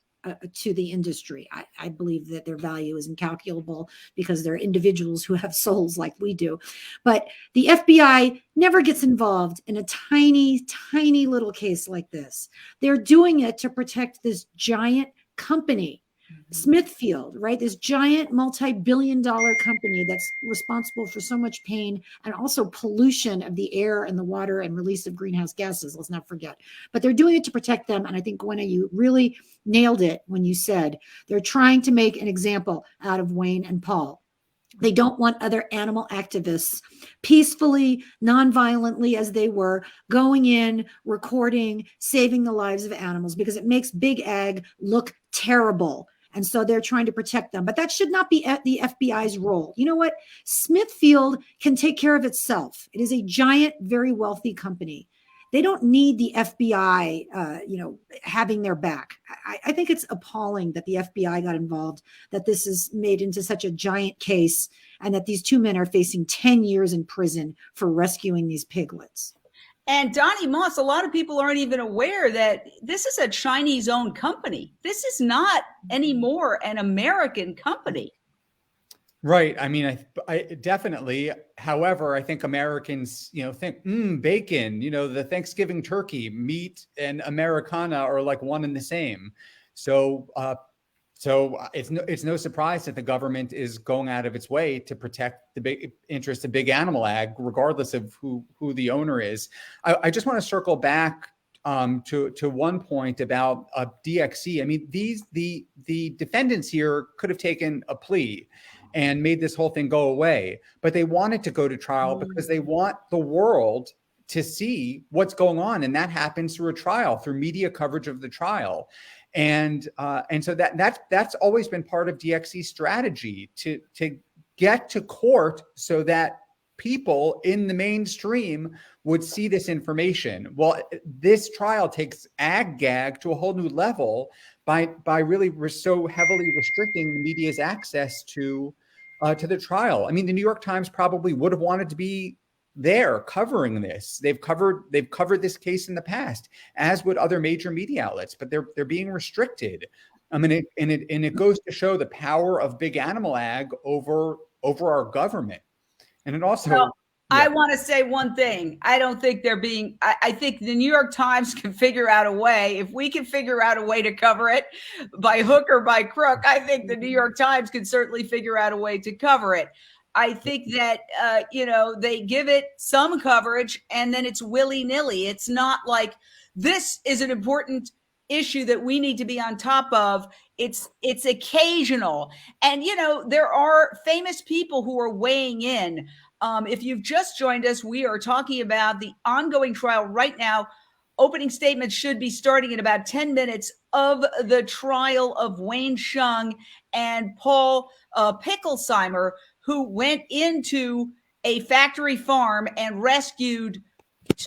to the industry. I believe that their value is incalculable because they're individuals who have souls like we do. But the FBI never gets involved in a tiny, tiny little case like this. They're doing it to protect this giant company. Smithfield, right? This giant multi-billion-dollar company that's responsible for so much pain and also pollution of the air and the water and release of greenhouse gases. Let's not forget. But they're doing it to protect them. And I think, Gwenna, you really nailed it when you said they're trying to make an example out of Wayne and Paul. They don't want other animal activists peacefully, non-violently as they were, going in, recording, saving the lives of animals, because it makes Big Ag look terrible. And so they're trying to protect them. But that should not be the FBI's role. You know what? Smithfield can take care of itself. It is a giant, very wealthy company. They don't need the FBI, having their back. I think it's appalling that the FBI got involved, that this is made into such a giant case, and that these two men are facing 10 years in prison for rescuing these piglets. And Donny Moss, a lot of people aren't even aware that this is a Chinese-owned company. This is not anymore an American company. Right. I mean, I definitely. However, I think Americans, think bacon. The Thanksgiving turkey, meat, and Americana are like one and the same. So it's no surprise that the government is going out of its way to protect the big interests of big animal ag, regardless of who the owner is. I just want to circle back to one point about DXC. I mean, the defendants here could have taken a plea and made this whole thing go away, but they wanted to go to trial because they want the world to see what's going on, and that happens through a trial, through media coverage of the trial. And so that's always been part of DXC's strategy, to get to court so that people in the mainstream would see this information. Well, this trial takes ag gag to a whole new level by really so heavily restricting the media's access to the trial. I mean, the New York Times probably would have wanted to be there covering this. They've covered this case in the past, as would other major media outlets, but they're being restricted. I mean, it goes to show the power of big animal ag over our government. And it also, well, I want to say one thing. I don't think they're being, I think the New York Times can figure out a way. If we can figure out a way to cover it by hook or by crook, I think the New York Times can certainly figure out a way to cover it. I think that, they give it some coverage and then it's willy-nilly. It's not like this is an important issue that we need to be on top of. It's occasional. And, there are famous people who are weighing in. If you've just joined us, we are talking about the ongoing trial right now. Opening statements should be starting in about 10 minutes of the trial of Wayne Hsiung and Paul Picklesimer, who went into a factory farm and rescued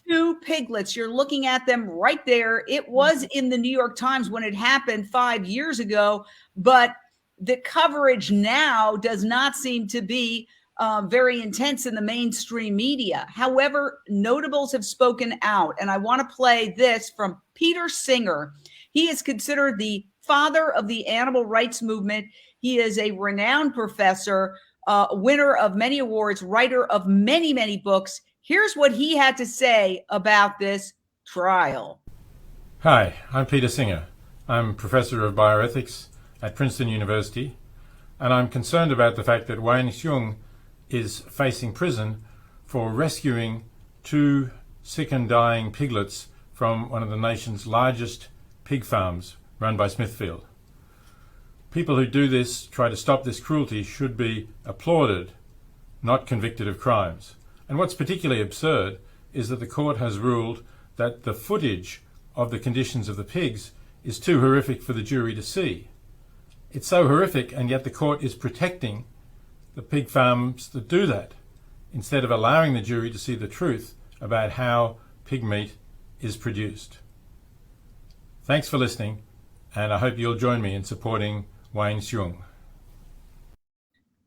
2 piglets. You're looking at them right there. It was in the New York Times when it happened 5 years ago, but the coverage now does not seem to be very intense in the mainstream media. However, notables have spoken out, and I want to play this from Peter Singer. He is considered the father of the animal rights movement. He is a renowned professor, winner of many awards, writer of many, many books. Here's what he had to say about this trial. Hi, I'm Peter Singer. I'm professor of bioethics at Princeton University, and I'm concerned about the fact that Wayne Hsiung is facing prison for rescuing 2 sick and dying piglets from one of the nation's largest pig farms run by Smithfield. People who do this, try to stop this cruelty, should be applauded, not convicted of crimes. And what's particularly absurd is that the court has ruled that the footage of the conditions of the pigs is too horrific for the jury to see. It's so horrific, and yet the court is protecting the pig farms that do that, instead of allowing the jury to see the truth about how pig meat is produced. Thanks for listening, and I hope you'll join me in supporting Wayne Hsiung.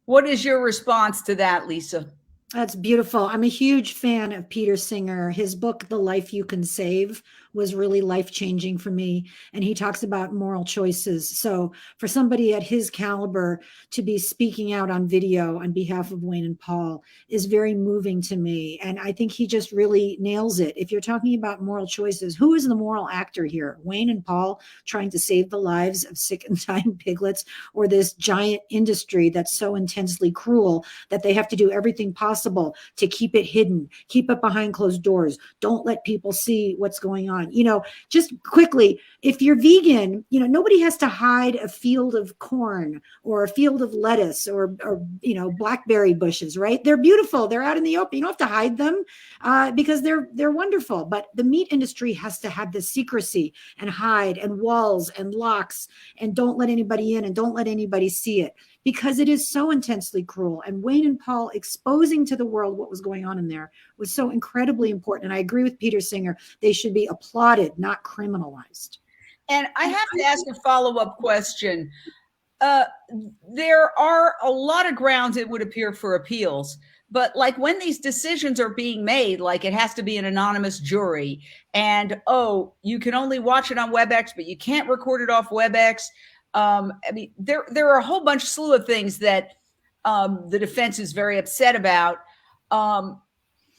What is your response to that, Lisa? That's beautiful. I'm a huge fan of Peter Singer. His book, The Life You Can Save, was really life-changing for me. And he talks about moral choices. So for somebody at his caliber to be speaking out on video on behalf of Wayne and Paul is very moving to me. And I think he just really nails it. If you're talking about moral choices, who is the moral actor here? Wayne and Paul trying to save the lives of sick and dying piglets, or this giant industry that's so intensely cruel that they have to do everything possible to keep it hidden, keep it behind closed doors, don't let people see what's going on. Just quickly, if you're vegan, nobody has to hide a field of corn or a field of lettuce or blackberry bushes, right? They're beautiful. They're out in the open. You don't have to hide them because they're wonderful. But the meat industry has to have this secrecy and hide and walls and locks and don't let anybody in and don't let anybody see it, because it is so intensely cruel. And Wayne and Paul exposing to the world what was going on in there was so incredibly important. And I agree with Peter Singer. They should be applauded, not criminalized. And I have to ask a follow-up question. There are a lot of grounds, it would appear, for appeals. But like when these decisions are being made, like it has to be an anonymous jury and, you can only watch it on WebEx, but you can't record it off WebEx. There are a whole slew of things that the defense is very upset about.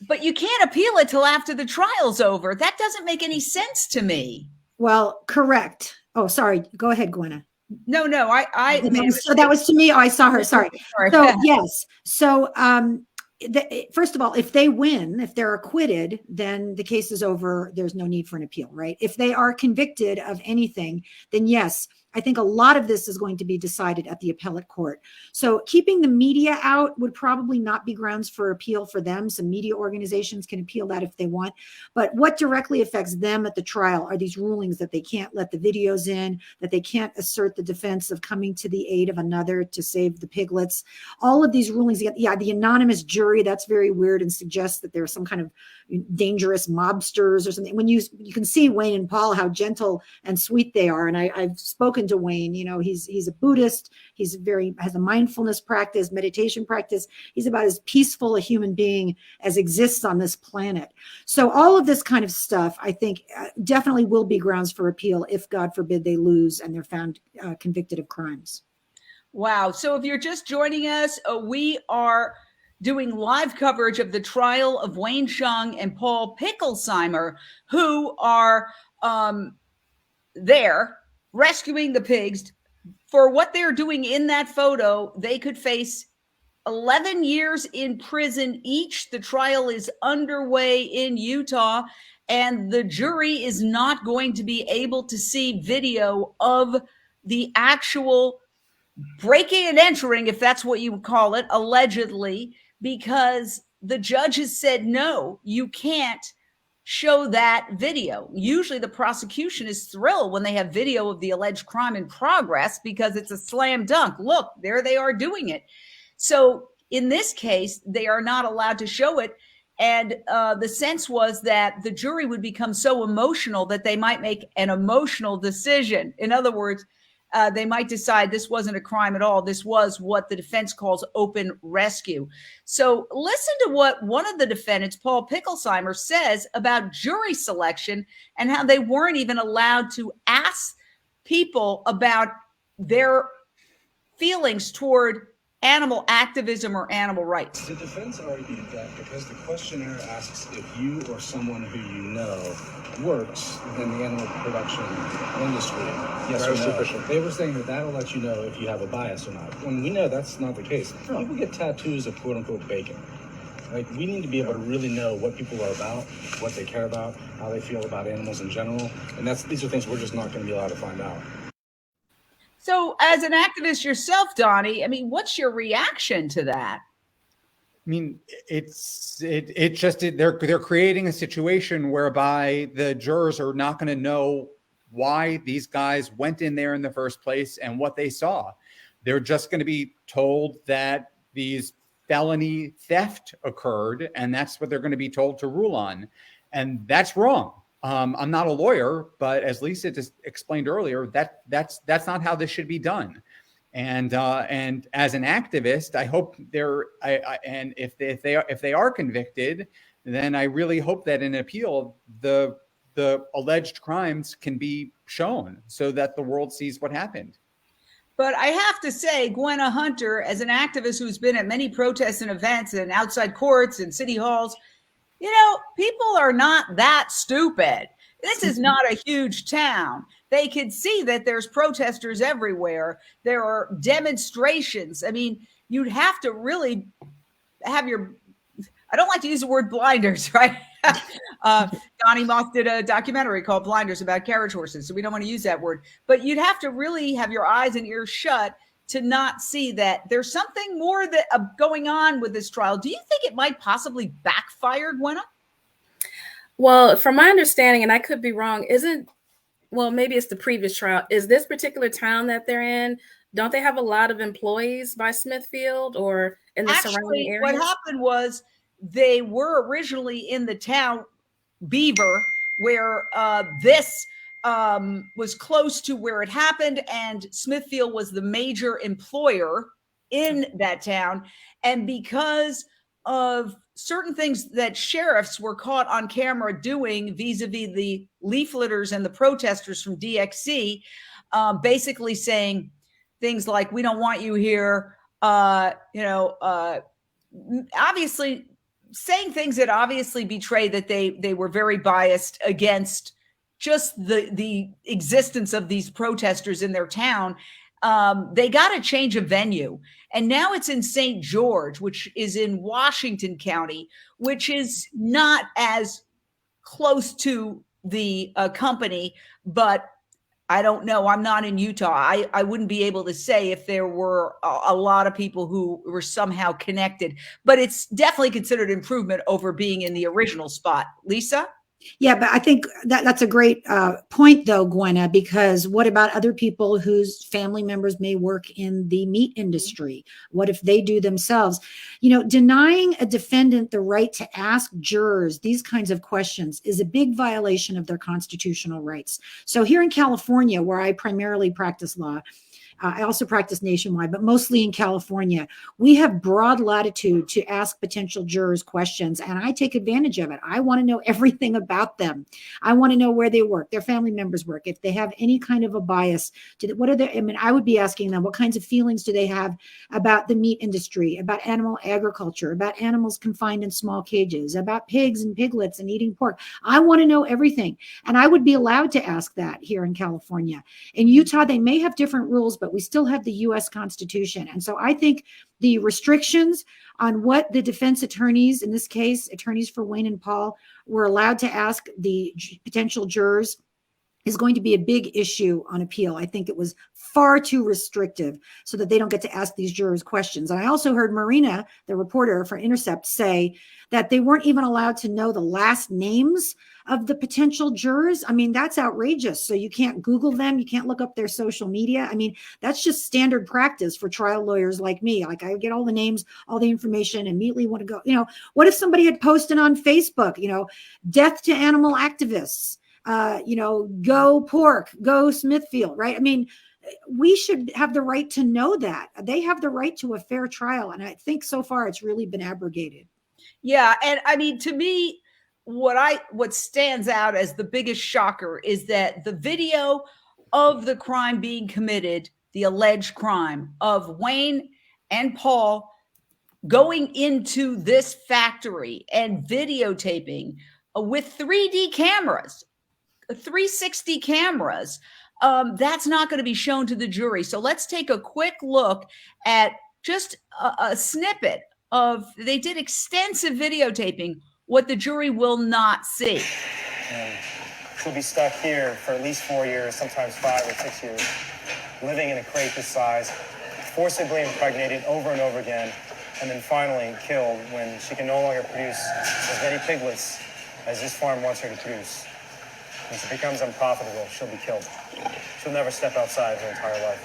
But you can't appeal it till after the trial's over. That doesn't make any sense to me. Well, correct. Oh, sorry. Go ahead, Gwenna. No, so that was to me. Oh, I saw her. Sorry. So yes. So first of all, if they win, if they're acquitted, then the case is over. There's no need for an appeal, right? If they are convicted of anything, then yes, I think a lot of this is going to be decided at the appellate court. So keeping the media out would probably not be grounds for appeal for them. Some media organizations can appeal that if they want. But what directly affects them at the trial are these rulings that they can't let the videos in, that they can't assert the defense of coming to the aid of another to save the piglets. All of these rulings, the anonymous jury, that's very weird and suggests that there's some kind of dangerous mobsters or something. When you can see Wayne and Paul, how gentle and sweet they are. And I've spoken to Wayne, he's a Buddhist. Has a mindfulness practice, meditation practice. He's about as peaceful a human being as exists on this planet. So all of this kind of stuff, I think definitely will be grounds for appeal if, God forbid, they lose and they're found convicted of crimes. Wow. So if you're just joining us, we are doing live coverage of the trial of Wayne Hsiung and Paul Picklesimer, who are there rescuing the pigs. For what they're doing in that photo, they could face 11 years in prison each. The trial is underway in Utah, and the jury is not going to be able to see video of the actual breaking and entering, if that's what you would call it, allegedly, because the judge has said, no, you can't show that video. Usually the prosecution is thrilled when they have video of the alleged crime in progress because it's a slam dunk. Look, there they are doing it. So in this case, they are not allowed to show it. And the sense was that the jury would become so emotional that they might make an emotional decision. In other words, they might decide this wasn't a crime at all. This was what the defense calls open rescue. So listen to what one of the defendants, Paul Picklesimer, says about jury selection and how they weren't even allowed to ask people about their feelings toward animal activism or animal rights. The defense argued that because the questionnaire asks if you or someone who you know works in the animal production industry, yes or no, they were saying that that'll let you know if you have a bias or not. When we know that's not the case. People get tattoos of quote-unquote bacon. Like, we need to be able to really know what people are about, what they care about, how they feel about animals in general, and these are things we're just not going to be allowed to find out. So as an activist yourself, Donny, I mean, what's your reaction to that? I mean, they're creating a situation whereby the jurors are not going to know why these guys went in there in the first place and what they saw. They're just going to be told that these felony theft occurred, and that's what they're going to be told to rule on. And that's wrong. I'm not a lawyer, but as Lisa just explained earlier, that's not how this should be done. And as an activist, I hope and if they are convicted, then I really hope that in appeal the alleged crimes can be shown so that the world sees what happened. But I have to say, Gwenna Hunter, as an activist who's been at many protests and events and outside courts and city halls, you know, people are not that stupid. This is not a huge town. They can see that there's protesters everywhere. There are demonstrations. I mean, you'd have to really have your, I don't like to use the word blinders, right? Donny Moss did a documentary called Blinders about carriage horses, so we don't want to use that word. But you'd have to really have your eyes and ears shut to not see that there's something more that going on with this trial. Do you think it might possibly backfire, Gwenna? Well, from my understanding, and I could be wrong, well, maybe it's the previous trial. Is this particular town that they're in, don't they have a lot of employees by Smithfield or in the surrounding area? What happened was they were originally in the town Beaver, where this was close to where it happened, and Smithfield was the major employer in that town. And because of certain things that sheriffs were caught on camera doing vis-a-vis the leafleters and the protesters from DXC, basically saying things like, we don't want you here, obviously saying things that obviously betray that they were very biased against just the existence of these protesters in their town. They got a change of venue, and now it's in St. George, which is in Washington County, which is not as close to the company, but I don't know. I'm not in Utah. I wouldn't be able to say if there were a lot of people who were somehow connected, but it's definitely considered improvement over being in the original spot. Lisa? Yeah, but I think that's a great point, though, Gwenna, because what about other people whose family members may work in the meat industry? What if they do themselves? You know, denying a defendant the right to ask jurors these kinds of questions is a big violation of their constitutional rights. So here in California, where I primarily practice law, I also practice nationwide, but mostly in California, we have broad latitude to ask potential jurors questions, and I take advantage of it. I want to know everything about them. I want to know where they work, their family members work, if they have any kind of a bias. I would be asking them, what kinds of feelings do they have about the meat industry, about animal agriculture, about animals confined in small cages, about pigs and piglets and eating pork. I want to know everything, and I would be allowed to ask that here in California. In Utah, they may have different rules, but we still have the U.S. Constitution. And so I think the restrictions on what the defense attorneys, in this case, attorneys for Wayne and Paul, were allowed to ask the potential jurors is going to be a big issue on appeal. I think it was far too restrictive so that they don't get to ask these jurors questions. And I also heard Marina, the reporter for Intercept, say that they weren't even allowed to know the last names of the potential jurors. I mean, that's outrageous. So you can't Google them. You can't look up their social media. I mean, that's just standard practice for trial lawyers like me. Like, I get all the names, all the information, immediately want to go, what if somebody had posted on Facebook, death to animal activists, go pork, go Smithfield, right? I mean, we should have the right to know that. They have the right to a fair trial. And I think so far it's really been abrogated. Yeah. And I mean, to me, what stands out as the biggest shocker is that the video of the crime being committed, the alleged crime of Wayne and Paul going into this factory and videotaping with 3D cameras, 360 cameras, that's not going to be shown to the jury. So let's take a quick look at just a snippet of, they did extensive videotaping, what the jury will not see. She'll be stuck here for at least 4 years, sometimes 5 or 6 years, living in a crate this size, forcibly impregnated over and over again, and then finally killed when she can no longer produce as many piglets as this farm wants her to produce. When she becomes unprofitable, she'll be killed. She'll never step outside her entire life.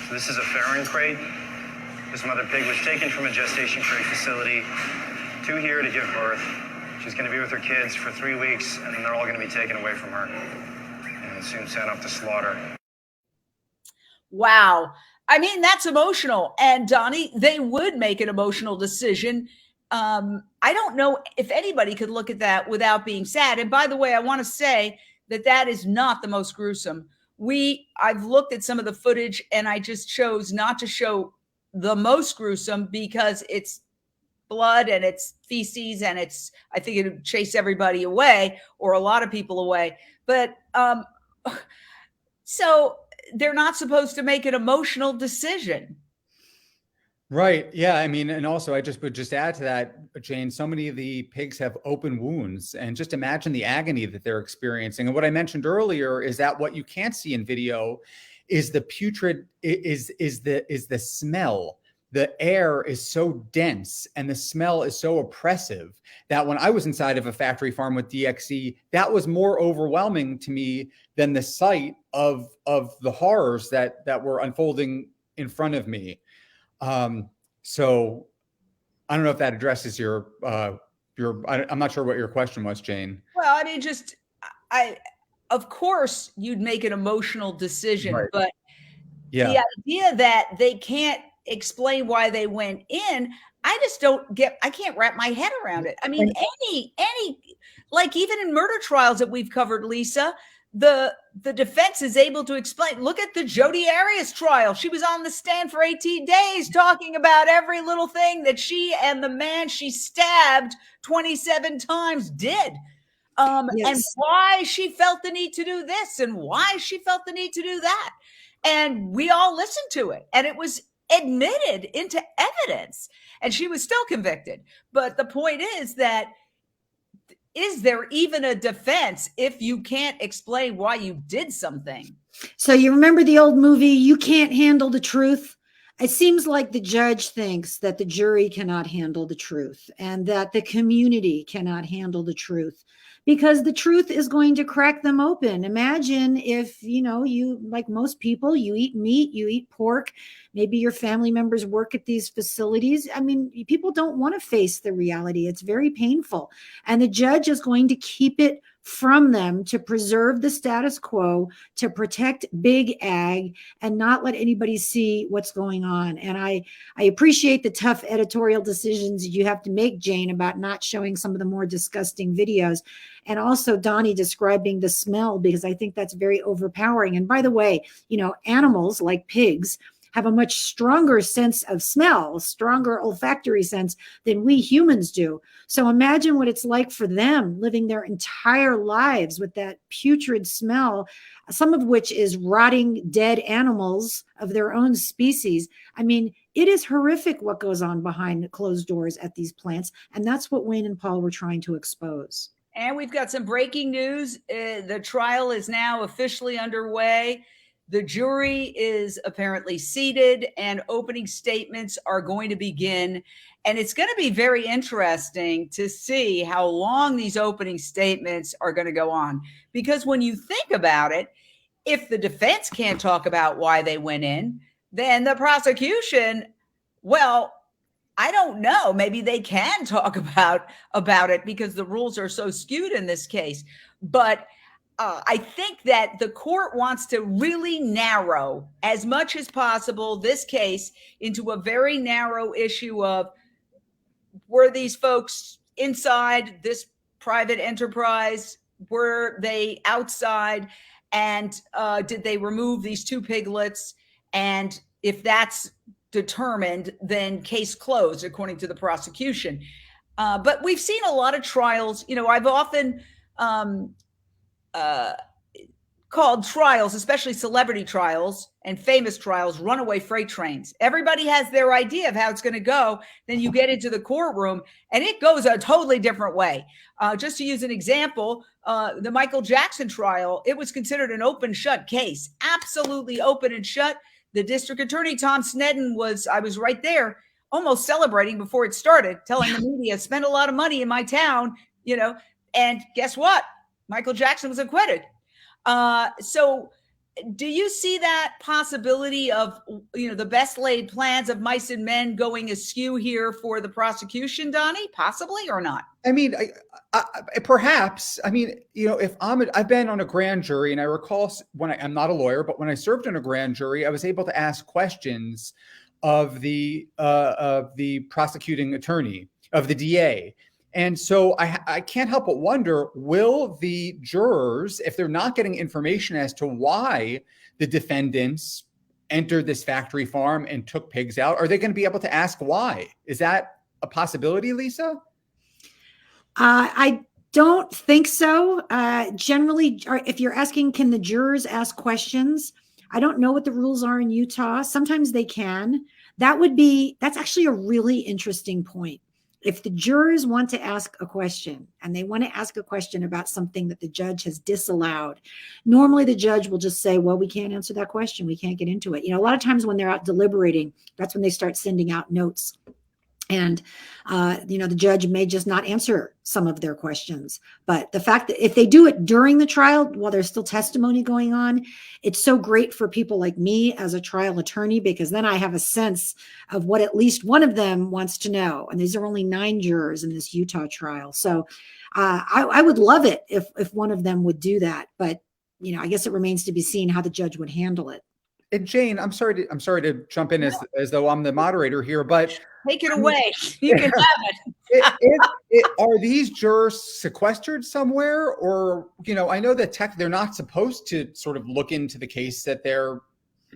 So this is a farrowing crate. This mother pig was taken from a gestation crate facility to here to give birth. She's going to be with her kids for 3 weeks, and then they're all going to be taken away from her. and soon sent off to slaughter. Wow. I mean, that's emotional. And Donny, they would make an emotional decision. I don't know if anybody could look at that without being sad. And by the way, I want to say that that is not the most gruesome. I've looked at some of the footage and I just chose not to show the most gruesome because it's blood and it's feces and I think it would chase everybody away or a lot of people away. But so they're not supposed to make an emotional decision. Right. Yeah. I mean, and also I would just add to that, Jane, so many of the pigs have open wounds, and just imagine the agony that they're experiencing. And what I mentioned earlier is that what you can't see in video is the putrid, is the smell. The air is so dense and the smell is so oppressive that when I was inside of a factory farm with DXE, that was more overwhelming to me than the sight of the horrors that were unfolding in front of me. So I don't know if that addresses your, I'm not sure what your question was, Jane. Well, I mean, of course you'd make an emotional decision, right. But yeah, the idea that they can't explain why they went in, I just don't get, I can't wrap my head around it. I mean, any, like even in murder trials that we've covered, Lisa, the defense is able to explain. Look at the Jodi Arias trial. She was on the stand for 18 days talking about every little thing that she and the man she stabbed 27 times did. Yes. And why she felt the need to do this and why she felt the need to do that. And we all listened to it. And it was admitted into evidence. And she was still convicted. But the point is that, is there even a defense if you can't explain why you did something? So you remember the old movie, You Can't Handle the Truth? It seems like the judge thinks that the jury cannot handle the truth and that the community cannot handle the truth because the truth is going to crack them open. Imagine if, you, like most people, you eat meat, you eat pork, maybe your family members work at these facilities. I mean, people don't want to face the reality. It's very painful. And the judge is going to keep it from them to preserve the status quo, to protect big ag and not let anybody see what's going on. And I appreciate the tough editorial decisions you have to make, Jane, about not showing some of the more disgusting videos. And also Donny describing the smell, because I think that's very overpowering. And by the way, animals like pigs have a much stronger sense of smell, stronger olfactory sense than we humans do. So imagine what it's like for them living their entire lives with that putrid smell, some of which is rotting dead animals of their own species. I mean, it is horrific what goes on behind closed doors at these plants. And that's what Wayne and Paul were trying to expose. And we've got some breaking news. The trial is now officially underway. The jury is apparently seated and opening statements are going to begin. And it's going to be very interesting to see how long these opening statements are going to go on. Because when you think about it, if the defense can't talk about why they went in, then the prosecution, well, I don't know. Maybe they can talk about it because the rules are so skewed in this case. But I think that the court wants to really narrow as much as possible this case into a very narrow issue of, were these folks inside this private enterprise? Were they outside? And did they remove these two piglets? And if that's determined, then case closed, according to the prosecution. But we've seen a lot of trials. I've often called trials, especially celebrity trials and famous trials, runaway freight trains. Everybody has their idea of how it's going to go. Then you get into the courtroom and it goes a totally different way. Just to use an example, the Michael Jackson trial, it was considered an open shut case, absolutely open and shut. The district attorney, Tom Sneddon, I was right there almost celebrating before it started, telling the media, spent a lot of money in my town, and guess what? Michael Jackson was acquitted. So do you see that possibility of, the best laid plans of mice and men going askew here for the prosecution, Donny? Possibly or not? I mean, perhaps. I mean, if I've been on a grand jury, and I recall when I'm not a lawyer, but when I served on a grand jury, I was able to ask questions of the prosecuting attorney, of the DA. And so I can't help but wonder, will the jurors, if they're not getting information as to why the defendants entered this factory farm and took pigs out, are they going to be able to ask why? Is that a possibility, Lisa? I don't think so. Generally, if you're asking, can the jurors ask questions? I don't know what the rules are in Utah. Sometimes they can. That's actually a really interesting point. If the jurors want to ask a question and they want to ask a question about something that the judge has disallowed, normally the judge will just say, well, we can't answer that question. We can't get into it. A lot of times when they're out deliberating, that's when they start sending out notes. And, the judge may just not answer some of their questions. But the fact that if they do it during the trial, while there's still testimony going on, it's so great for people like me as a trial attorney, because then I have a sense of what at least one of them wants to know. And these are only 9 jurors in this Utah trial. So I would love it if one of them would do that. But, I guess it remains to be seen how the judge would handle it. And Jane, I'm sorry to jump in as though I'm the moderator here, but take it away. You can have it. Are these jurors sequestered somewhere, or I know that they're not supposed to sort of look into the case that they're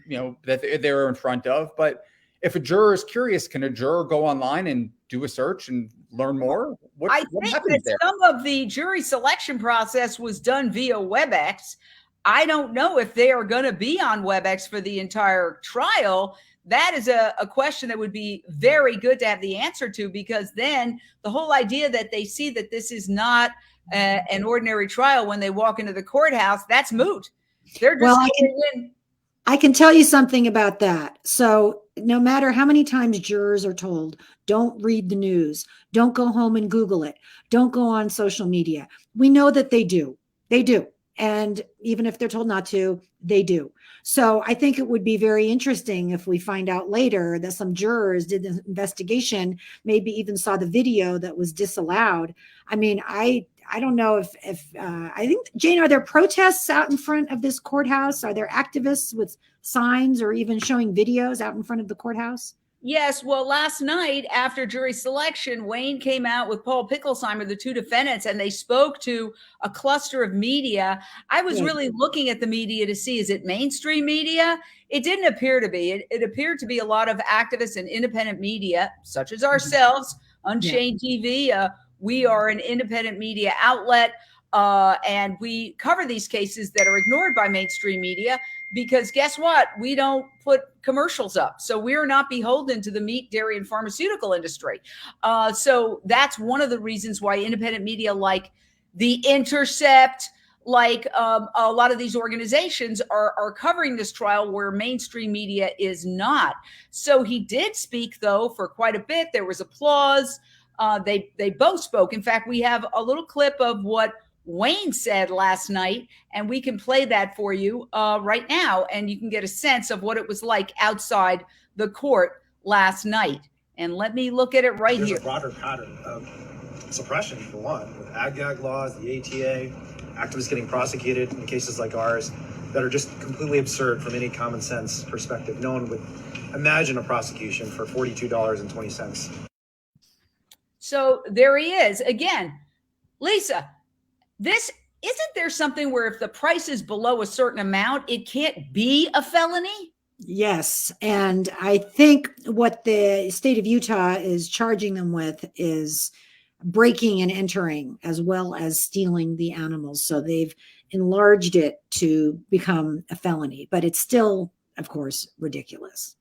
in front of, but if a juror is curious, can a juror go online and do a search and learn more? What think that some of the jury selection process was done via WebEx. I don't know if they are going to be on WebEx for the entire trial. That is a question that would be very good to have the answer to, because then the whole idea that they see that this is not an ordinary trial when they walk into the courthouse, that's moot. They're just I can tell you something about that. So no matter how many times jurors are told, don't read the news, don't go home and Google it, don't go on social media, we know that they do. They do. And even if they're told not to, they do. So I think it would be very interesting if we find out later that some jurors did the investigation, maybe even saw the video that was disallowed. I mean, I don't know if I think, Jane, are there protests out in front of this courthouse? Are there activists with signs or even showing videos out in front of the courthouse? Yes. Well, last night after jury selection, Wayne came out with Paul Picklesimer, the 2 defendants, and they spoke to a cluster of media. I was really looking at the media to see, is it mainstream media? It didn't appear to be. It appeared to be a lot of activists and independent media, such as ourselves, UnchainedTV. We are an independent media outlet, and we cover these cases that are ignored by mainstream media. Because guess what? We don't put commercials up. So we're not beholden to the meat, dairy, and pharmaceutical industry. So that's one of the reasons why independent media like the Intercept, like a lot of these organizations are covering this trial where mainstream media is not. So he did speak, though, for quite a bit. There was applause. They both spoke. In fact, we have a little clip of what Wayne said last night, and we can play that for you right now, and you can get a sense of what it was like outside the court last night. And let me look at it right here. There's a broader pattern of suppression, for one, with ag-gag laws, the ATA, activists getting prosecuted in cases like ours that are just completely absurd from any common sense perspective. No one would imagine a prosecution for $42.20. So there he is again. Lisa, isn't there something where if the price is below a certain amount, it can't be a felony? Yes. And I think what the state of Utah is charging them with is breaking and entering as well as stealing the animals. So they've enlarged it to become a felony, but it's still, of course, ridiculous.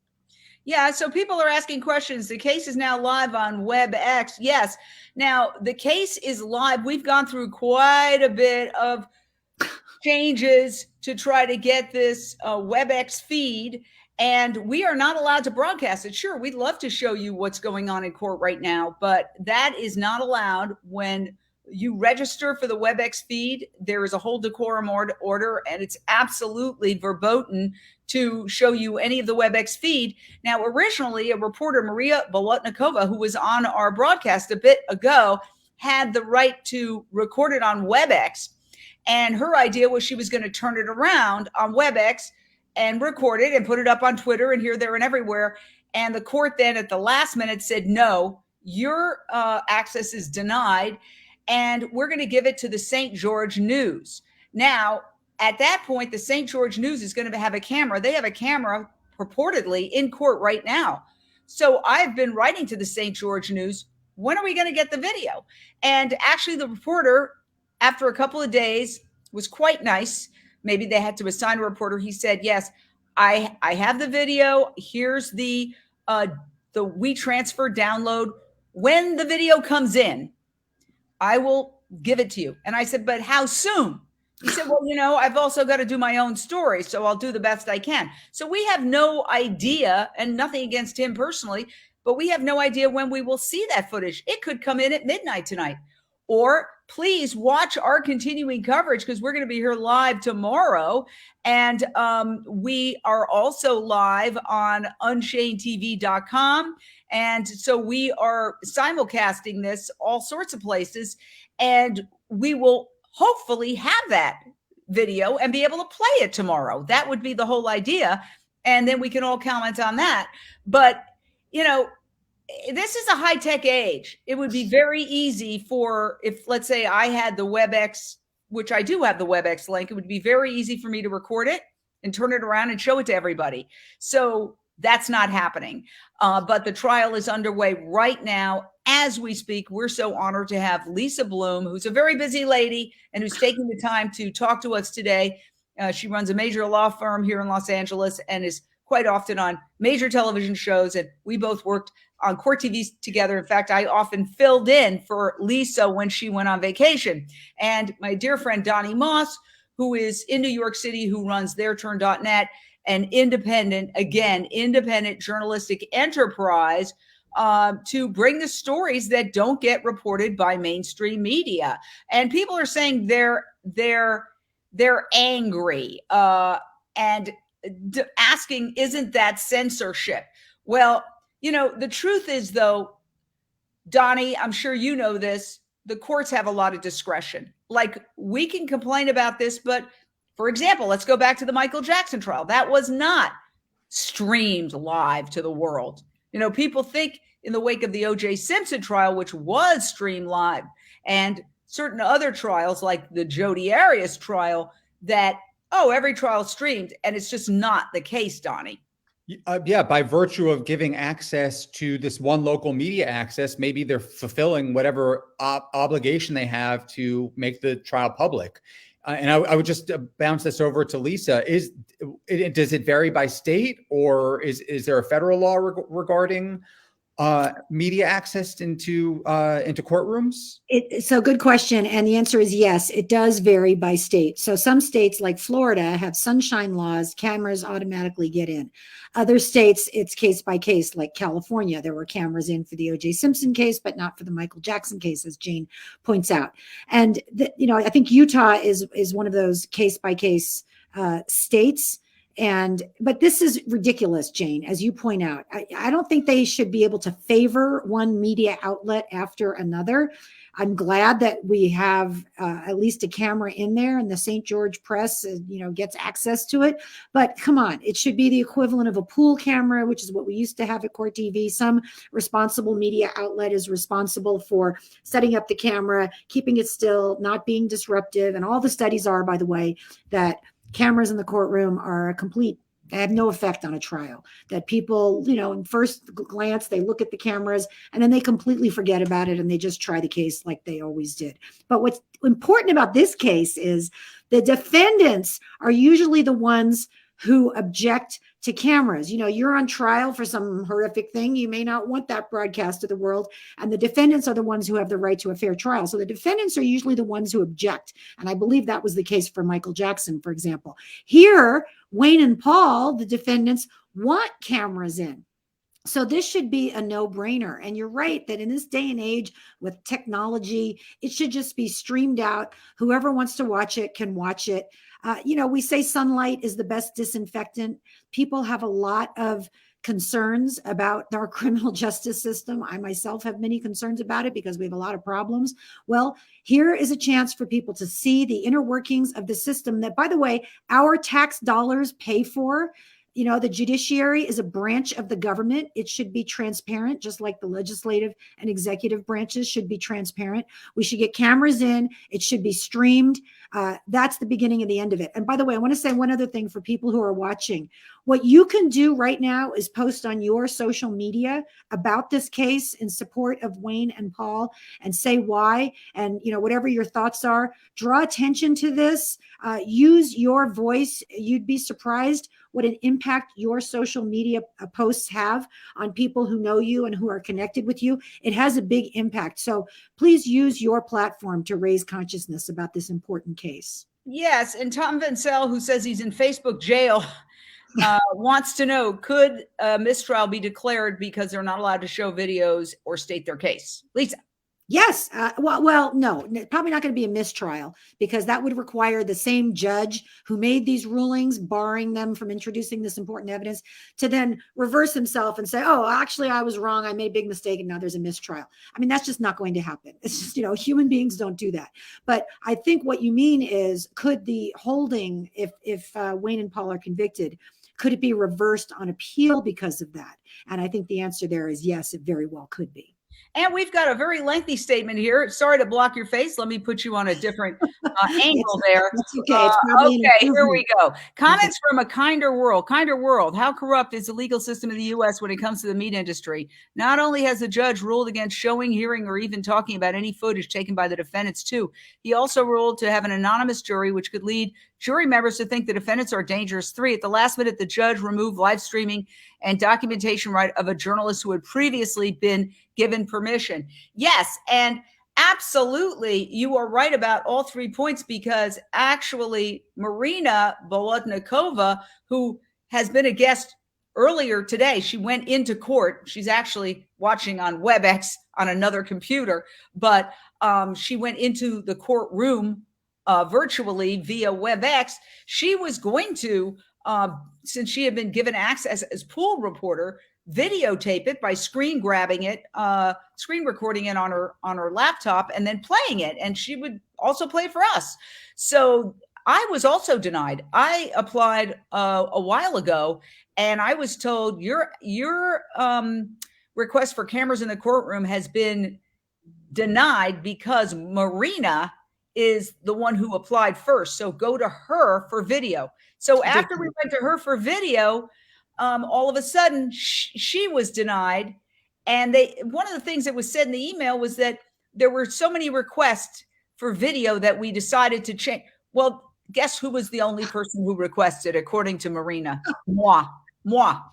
Yeah, so people are asking questions. The case is now live on WebEx. Yes. Now, the case is live. We've gone through quite a bit of changes to try to get this WebEx feed, and we are not allowed to broadcast it. Sure, we'd love to show you what's going on in court right now, but that is not allowed when you register for the WebEx feed, there is a whole decorum order, and it's absolutely verboten to show you any of the WebEx feed. Now, originally, a reporter, Marina Bolotnikova, who was on our broadcast a bit ago, had the right to record it on WebEx. And her idea was she was going to turn it around on WebEx and record it and put it up on Twitter and here, there, and everywhere. And the court then at the last minute said, no, your access is denied, and we're going to give it to the St. George News. Now, at that point, the St. George News is going to have a camera. They have a camera purportedly in court right now. So I've been writing to the St. George News, when are we going to get the video? And actually the reporter, after a couple of days, was quite nice. Maybe they had to assign a reporter. He said, yes, I have the video. Here's the WeTransfer download. When the video comes in, I will give it to you. And I said, but how soon? He said, well, you know, I've also got to do my own story, so I'll do the best I can. So we have no idea, and nothing against him personally, but we have no idea when we will see that footage. It could come in at midnight tonight. Or please watch our continuing coverage, because we're going to be here live tomorrow. And we are also live on UnchainedTV.com. And so we are simulcasting this all sorts of places. And we will hopefully have that video and be able to play it tomorrow. That would be the whole idea. And then we can all comment on that. But, you know, this is a high-tech age. It would be very easy for, if let's say I had the WebEx, which I do have the WebEx link, it would be very easy for me to record it and turn it around and show it to everybody. So that's not happening. But the trial is underway right now as we speak. We're so honored to have Lisa Bloom, who's a very busy lady and who's taking the time to talk to us today. She runs a major law firm here in Los Angeles and is quite often on major television shows. And we both worked on Court TV together. In fact, I often filled in for Lisa when she went on vacation. And my dear friend Donny Moss, who is in New York City, who runs TheirTurn.net, an independent journalistic enterprise to bring the stories that don't get reported by mainstream media. And people are saying they're angry and asking, isn't that censorship? Well, you know, the truth is, though, Donny, I'm sure you know this, the courts have a lot of discretion. Like, we can complain about this, but for example, let's go back to the Michael Jackson trial. That was not streamed live to the world. You know, people think in the wake of the O.J. Simpson trial, which was streamed live, and certain other trials like the Jodi Arias trial, that, oh, every trial streamed, and it's just not the case, Donny. Yeah, by virtue of giving access to this one local media access, maybe they're fulfilling whatever obligation they have to make the trial public. And I would just bounce this over to Lisa. Does it vary by state, or is there a federal law regarding media access into courtrooms? So good question. And the answer is yes, it does vary by state. So some states like Florida have sunshine laws, cameras automatically get in. Other states, it's case by case, like California. There were cameras in for the O.J. Simpson case, but not for the Michael Jackson case, as Jane points out. And, you know, I think Utah is one of those case by case states. But this is ridiculous, Jane, as you point out. I don't think they should be able to favor one media outlet after another. I'm glad that we have at least a camera in there, and the St. George Press, gets access to it. But come on, it should be the equivalent of a pool camera, which is what we used to have at Court TV. Some responsible media outlet is responsible for setting up the camera, keeping it still, not being disruptive. And all the studies are, by the way, that cameras in the courtroom are have no effect on a trial. That people, in first glance, they look at the cameras and then they completely forget about it and they just try the case like they always did. But what's important about this case is the defendants are usually the ones who object to cameras. You're on trial for some horrific thing. You may not want that broadcast to the world. And the defendants are the ones who have the right to a fair trial. So the defendants are usually the ones who object. And I believe that was the case for Michael Jackson, for example. Here, Wayne and Paul, the defendants, want cameras in. So this should be a no-brainer. And you're right that in this day and age with technology, it should just be streamed out. Whoever wants to watch it can watch it. We say sunlight is the best disinfectant. People have a lot of concerns about our criminal justice system. I myself have many concerns about it because we have a lot of problems. Well, here is a chance for people to see the inner workings of the system that, by the way, our tax dollars pay for. The judiciary is a branch of the government. It should be transparent, just like the legislative and executive branches should be transparent. We should get cameras in. It should be streamed. That's the beginning and the end of it. And by the way, I want to say one other thing for people who are watching. What you can do right now is post on your social media about this case in support of Wayne and Paul and say why, and whatever your thoughts are. Draw attention to this. Use your voice. You'd be surprised what an impact your social media posts have on people who know you and who are connected with you. It has a big impact. So please use your platform to raise consciousness about this important case. Yes. And Tom Vincel, who says he's in Facebook jail, wants to know, could a mistrial be declared because they're not allowed to show videos or state their case? Lisa. Yes. Well, no, probably not going to be a mistrial because that would require the same judge who made these rulings, barring them from introducing this important evidence, to then reverse himself and say, oh, actually, I was wrong. I made a big mistake. And now there's a mistrial. I mean, that's just not going to happen. It's just, human beings don't do that. But I think what you mean is, could the holding, if Wayne and Paul are convicted, could it be reversed on appeal because of that? And I think the answer there is yes, it very well could be. And we've got a very lengthy statement here. Sorry to block your face. Let me put you on a different angle there. Okay, here we go. Comments from a kinder world. Kinder world. How corrupt is the legal system in the U.S. when it comes to the meat industry? Not only has the judge ruled against showing, hearing, or even talking about any footage taken by the defendants, too, he also ruled to have an anonymous jury, which could lead jury members to think the defendants are dangerous. 3, at the last minute, the judge removed live streaming and documentation right of a journalist who had previously been given permission. Yes, and absolutely, you are right about all 3 points, because actually Marina Bolotnikova, who has been a guest earlier today, she went into court. She's actually watching on WebEx on another computer, but she went into the courtroom virtually via WebEx. She was going to, since she had been given access as pool reporter, videotape it by screen grabbing it, screen recording it on her laptop, and then playing it. And she would also play it for us. So I was also denied. I applied a while ago, and I was told your request for cameras in the courtroom has been denied because Marina is the one who applied first. So go to her for video. So after we went to her for video, all of a sudden she was denied. And one of the things that was said in the email was that there were so many requests for video that we decided to change. Well, guess who was the only person who requested, according to Marina? Moi.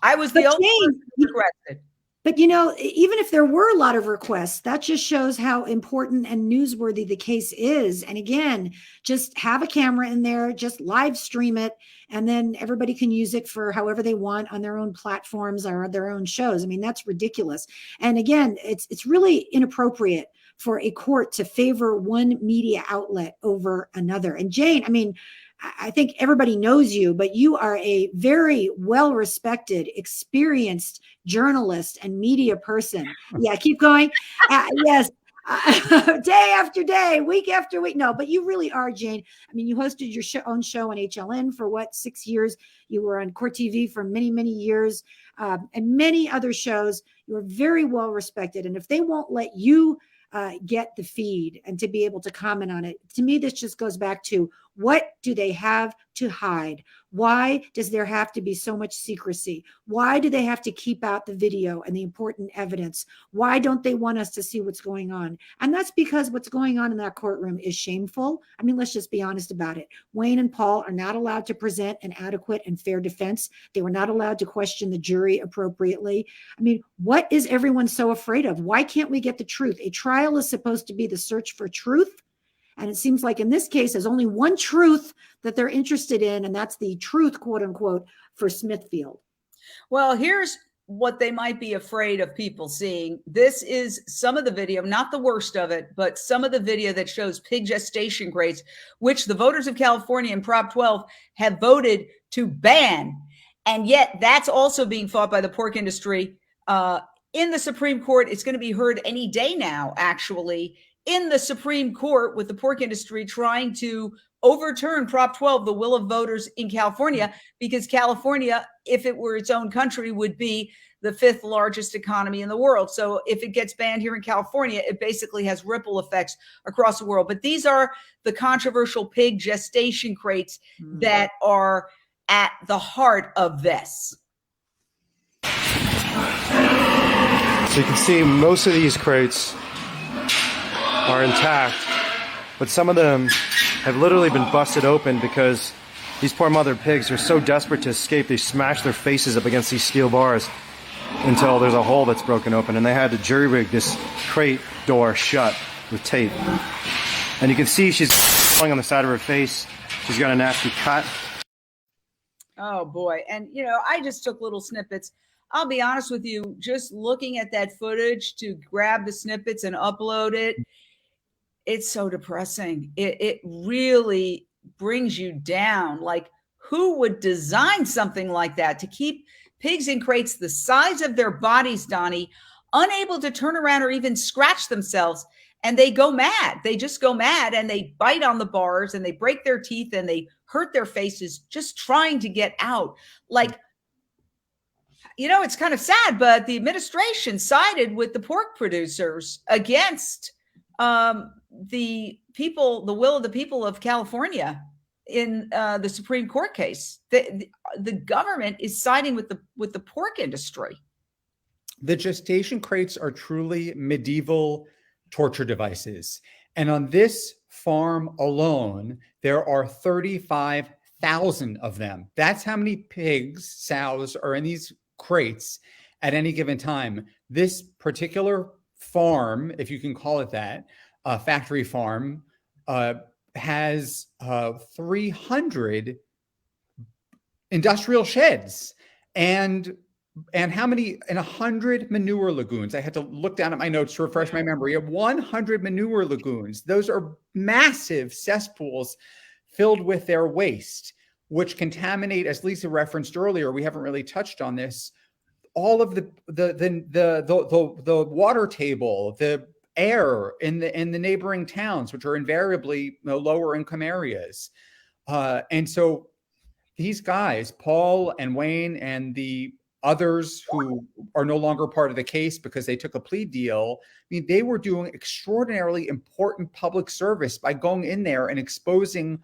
I was the only person who requested. But, even if there were a lot of requests, that just shows how important and newsworthy the case is. And again, just have a camera in there, just live stream it, and then everybody can use it for however they want on their own platforms or their own shows. I mean, that's ridiculous. And again, it's really inappropriate for a court to favor one media outlet over another. And Jane, I think everybody knows you, but you are a very well-respected, experienced journalist and media person. Yeah, keep going. Yes, day after day, week after week. No, but you really are, Jane. You hosted your own show on HLN for 6 years. You were on Court TV for many, many years, and many other shows. You are very well-respected. And if they won't let you get the feed and to be able to comment on it, to me, this just goes back to, what do they have to hide? Why does there have to be so much secrecy? Why do they have to keep out the video and the important evidence? Why don't they want us to see what's going on? And that's because what's going on in that courtroom is shameful. Let's just be honest about it. Wayne and Paul are not allowed to present an adequate and fair defense. They were not allowed to question the jury appropriately. What is everyone so afraid of? Why can't we get the truth? A trial is supposed to be the search for truth. And it seems like in this case, there's only one truth that they're interested in, and that's the truth, quote unquote, for Smithfield. Well, here's what they might be afraid of people seeing. This is some of the video, not the worst of it, but some of the video that shows pig gestation crates, which the voters of California in Prop 12 have voted to ban. And yet that's also being fought by the pork industry in the Supreme Court. It's going to be heard any day now, actually, in the Supreme Court, with the pork industry trying to overturn Prop 12, the will of voters in California, because California, if it were its own country, would be the 5th largest economy in the world. So if it gets banned here in California, it basically has ripple effects across the world. But these are the controversial pig gestation crates that are at the heart of this. So you can see most of these crates are intact, but some of them have literally been busted open because these poor mother pigs are so desperate to escape, they smash their faces up against these steel bars until there's a hole that's broken open, and they had to jury rig this crate door shut with tape. And you can see she's falling on the side of her face. She's got a nasty cut. Oh boy. And I just took little snippets. I'll be honest with you, just looking at that footage to grab the snippets and upload it, it's so depressing. It really brings you down. Like, who would design something like that to keep pigs in crates the size of their bodies, Donny, unable to turn around or even scratch themselves? And they go mad. They just go mad, and they bite on the bars, and they break their teeth, and they hurt their faces just trying to get out. Like, it's kind of sad, but the administration sided with the pork producers against the will of the people of California in the Supreme Court case. The government is siding with the pork industry. The gestation crates are truly medieval torture devices. And on this farm alone, there are 35,000 of them. That's how many pigs, sows are in these crates at any given time. This particular farm, if you can call it that, factory farm, has 300 industrial sheds and how many? And 100 manure lagoons. I had to look down at my notes to refresh my memory. 100 manure lagoons. Those are massive cesspools filled with their waste, which contaminate, as Lisa referenced earlier. We haven't really touched on this. All of the water table, the air in the neighboring towns, which are invariably lower income areas. And so these guys, Paul and Wayne and the others who are no longer part of the case because they took a plea deal, I mean, they were doing extraordinarily important public service by going in there and exposing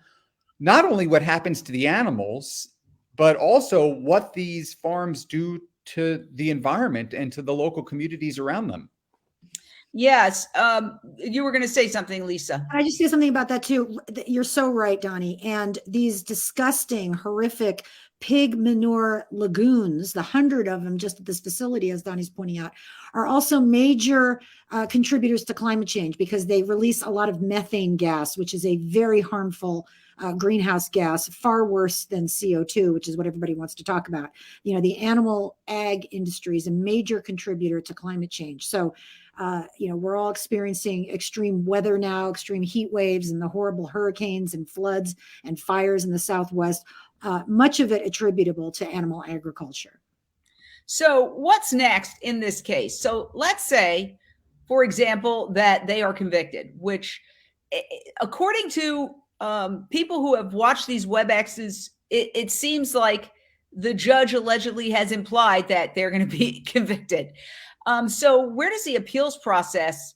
not only what happens to the animals, but also what these farms do to the environment and to the local communities around them. Yes. You were going to say something, Lisa. I just say something about that too. You're so right, Donny. And these disgusting, horrific pig manure lagoons, the 100 of them just at this facility, as Donny's pointing out, are also major contributors to climate change because they release a lot of methane gas, which is a very harmful greenhouse gas, far worse than CO2, which is what everybody wants to talk about. The animal ag industry is a major contributor to climate change. So, we're all experiencing extreme weather now, extreme heat waves and the horrible hurricanes and floods and fires in the Southwest, much of it attributable to animal agriculture. So what's next in this case? So let's say, for example, that they are convicted, which according to people who have watched these WebExes, it seems like the judge allegedly has implied that they're going to be convicted. So where does the appeals process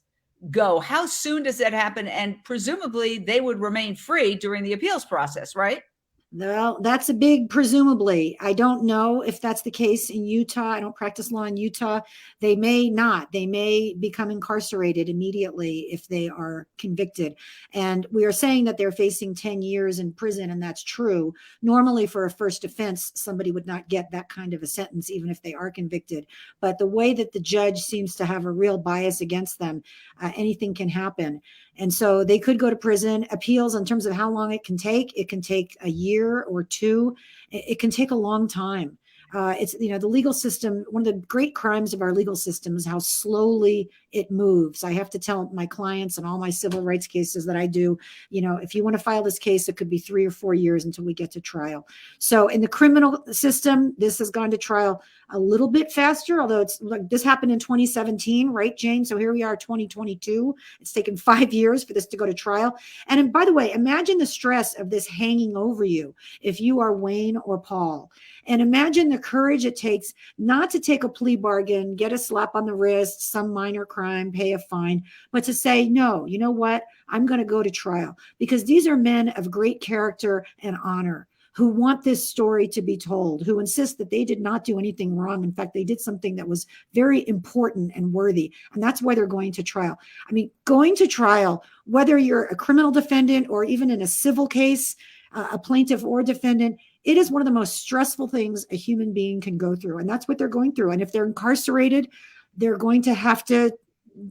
go? How soon does that happen? And presumably they would remain free during the appeals process, right? Well, that's a big presumably. I don't know if that's the case in Utah. I don't practice law in Utah. They may not. They may become incarcerated immediately if they are convicted. And we are saying that they're facing 10 years in prison, and that's true. Normally, for a first offense, somebody would not get that kind of a sentence, even if they are convicted. But the way that the judge seems to have a real bias against them, anything can happen. And so they could go to prison. Appeals, in terms of how long it can take a year or two. It can take a long time. It's, you know, the legal system, one of the great crimes of our legal system is how slowly it moves. I have to tell my clients and all my civil rights cases that I do, you know, if you want to file this case, it could be 3 or 4 years until we get to trial. So in the criminal system, this has gone to trial a little bit faster, although it's like this happened in 2017, right, Jane? So here we are, 2022. It's taken 5 years for this to go to trial. And by the way, imagine the stress of this hanging over you if you are Wayne or Paul. And imagine the courage it takes not to take a plea bargain, get a slap on the wrist, some minor crime, pay a fine, but to say, no, you know what? I'm going to go to trial, because these are men of great character and honor who want this story to be told, who insist that they did not do anything wrong. In fact, they did something that was very important and worthy. And that's why they're going to trial. I mean, going to trial, whether you're a criminal defendant or even in a civil case, a plaintiff or defendant, it is one of the most stressful things a human being can go through. And that's what they're going through. And if they're incarcerated, they're going to have to,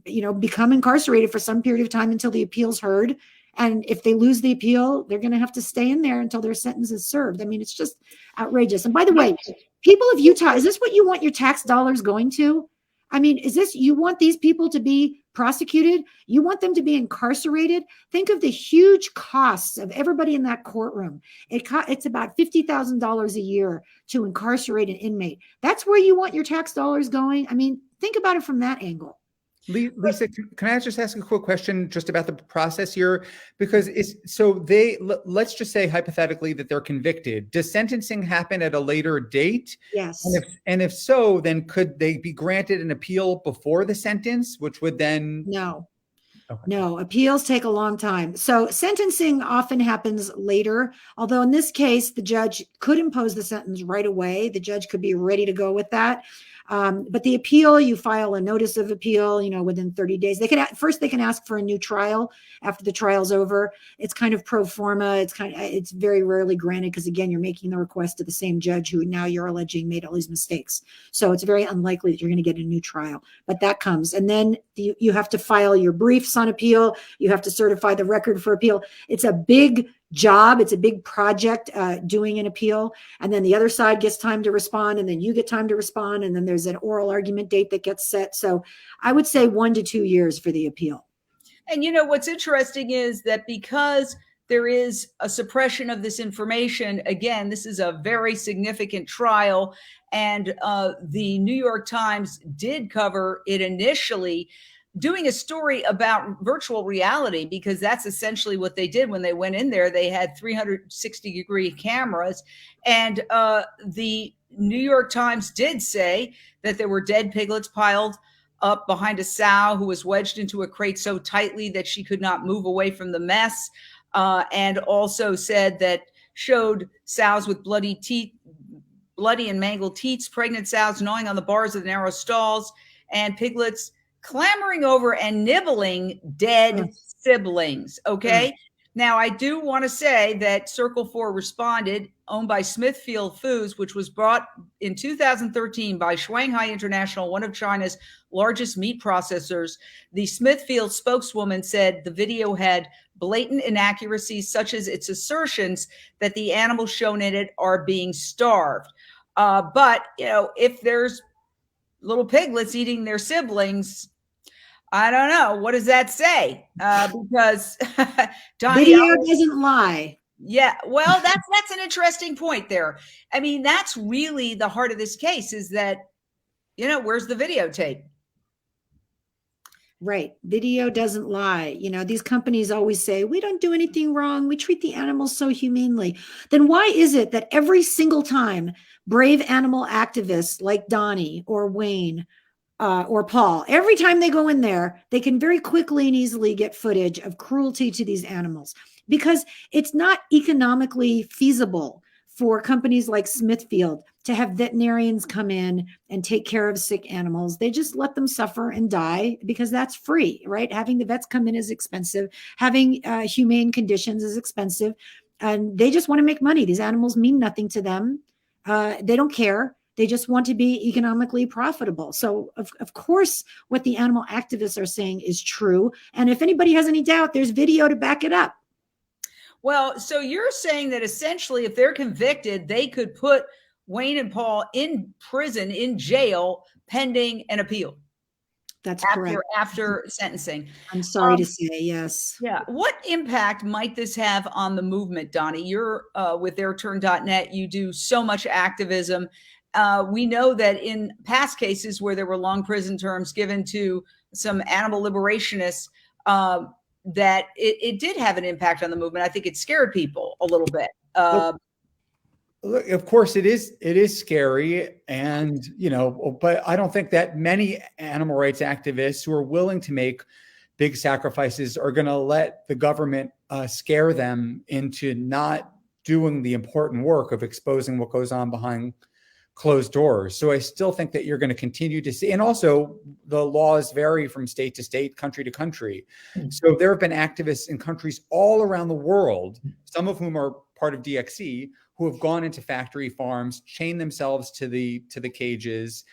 you know, become incarcerated for some period of time until the appeal's heard. And if they lose the appeal, they're going to have to stay in there until their sentence is served. I mean, it's just outrageous. And by the way, people of Utah, is this what you want your tax dollars going to? I mean, is this, you want these people to be prosecuted? You want them to be incarcerated? Think of the huge costs of everybody in that courtroom. It's about $50,000 a year to incarcerate an inmate. That's where you want your tax dollars going? I mean, think about it from that angle. Lisa, can I just ask a quick question just about the process here? Because let's just say hypothetically that they're convicted. Does sentencing happen at a later date? Yes. And if so, then could they be granted an appeal before the sentence, which would then? No. Okay. No, appeals take a long time. So sentencing often happens later, although in this case, the judge could impose the sentence right away. The judge could be ready to go with that. But the appeal, you file a notice of appeal, you know, within 30 days. They can ask for a new trial after the trial's over. It's kind of pro forma. It's very rarely granted because, again, you're making the request to the same judge who now you're alleging made all these mistakes. So it's very unlikely that you're going to get a new trial, but that comes. And then you have to file your briefs on appeal. You have to certify the record for appeal. It's a big job. It's a big project doing an appeal. And then the other side gets time to respond, and then you get time to respond. And then there's an oral argument date that gets set. So I would say 1 to 2 years for the appeal. And you know, what's interesting is that because there is a suppression of this information, again, this is a very significant trial. And the New York Times did cover it initially, doing a story about virtual reality, because that's essentially what they did when they went in there. They had 360-degree cameras. And the New York Times did say that there were dead piglets piled up behind a sow who was wedged into a crate so tightly that she could not move away from the mess. And also said that showed sows with bloody and mangled teats, pregnant sows gnawing on the bars of the narrow stalls, and piglets clambering over and nibbling dead siblings. Okay. Now, I do want to say that Circle 4 responded, owned by Smithfield Foods, which was brought in 2013 by Shanghai International, one of China's largest meat processors. The Smithfield spokeswoman said the video had blatant inaccuracies, such as its assertions that the animals shown in it are being starved. But, you know, if there's little piglets eating their siblings, I don't know. What does that say? Because Donny, video doesn't lie. Yeah, well, that's an interesting point there. I mean, that's really the heart of this case, is that, you know, where's the videotape? Right. Video doesn't lie. You know, these companies always say, we don't do anything wrong. We treat the animals so humanely. Then why is it that every single time brave animal activists like Donny or Wayne or Paul, every time they go in there, they can very quickly and easily get footage of cruelty to these animals? Because it's not economically feasible for companies like Smithfield to have veterinarians come in and take care of sick animals. They just let them suffer and die because that's free, right? Having the vets come in is expensive. Having humane conditions is expensive. And they just want to make money. These animals mean nothing to them. They don't care. They just want to be economically profitable. So, of course, what the animal activists are saying is true. And if anybody has any doubt, there's video to back it up. Well, so you're saying that essentially if they're convicted, they could put Wayne and Paul in prison, in jail, pending an appeal. That's after, correct. After sentencing. I'm sorry to say, yes. Yeah. What impact might this have on the movement, Donny? You're with TheirTurn.net. You do so much activism. We know that in past cases where there were long prison terms given to some animal liberationists, that it did have an impact on the movement. I think it scared people a little bit. Look, of course, it is scary, and but I don't think that many animal rights activists who are willing to make big sacrifices are going to let the government scare them into not doing the important work of exposing what goes on behind closed doors. So I still think that you're going to continue to see, and also the laws vary from state to state, country to country. So there have been activists in countries all around the world, some of whom are part of DXE, who have gone into factory farms, chained themselves to the cages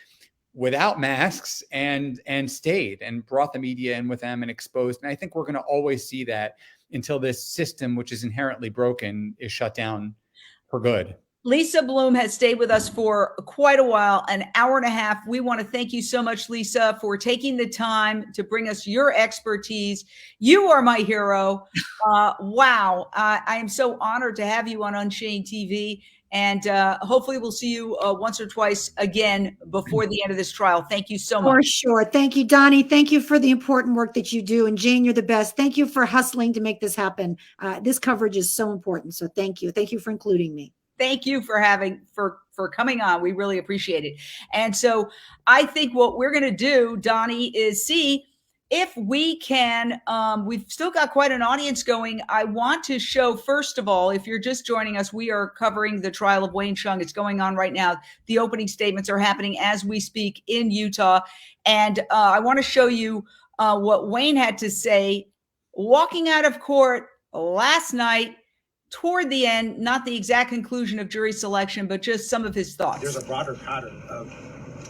without masks and stayed and brought the media in with them and exposed. And I think we're going to always see that until this system, which is inherently broken, is shut down for good. Lisa Bloom has stayed with us for quite a while, an hour and a half. We want to thank you so much, Lisa, for taking the time to bring us your expertise. You are my hero. Wow. I am so honored to have you on Unchained TV. And hopefully we'll see you once or twice again before the end of this trial. Thank you so much. For sure. Thank you, Donny. Thank you for the important work that you do. And Jane, you're the best. Thank you for hustling to make this happen. This coverage is so important. So thank you. Thank you for including me. Thank you for coming on. We really appreciate it. And so I think what we're going to do, Donny, is see if we can, we've still got quite an audience going. I want to show, first of all, if you're just joining us, we are covering the trial of Wayne Hsiung. It's going on right now. The opening statements are happening as we speak in Utah. And I want to show you what Wayne had to say walking out of court last night, toward the end, not the exact conclusion of jury selection, but just some of his thoughts. There's a broader pattern of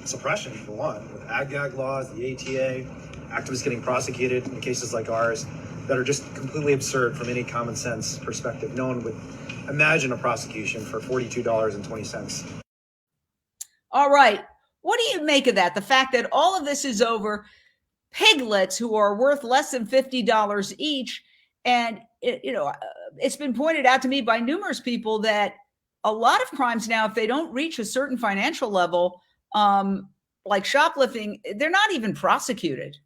suppression, for one, with ag-gag laws, the ATA, activists getting prosecuted in cases like ours that are just completely absurd from any common sense perspective. No one would imagine a prosecution for $42.20. All right. What do you make of that? The fact that all of this is over, piglets who are worth less than $50 each, and it's been pointed out to me by numerous people that a lot of crimes now, if they don't reach a certain financial level, like shoplifting, they're not even prosecuted.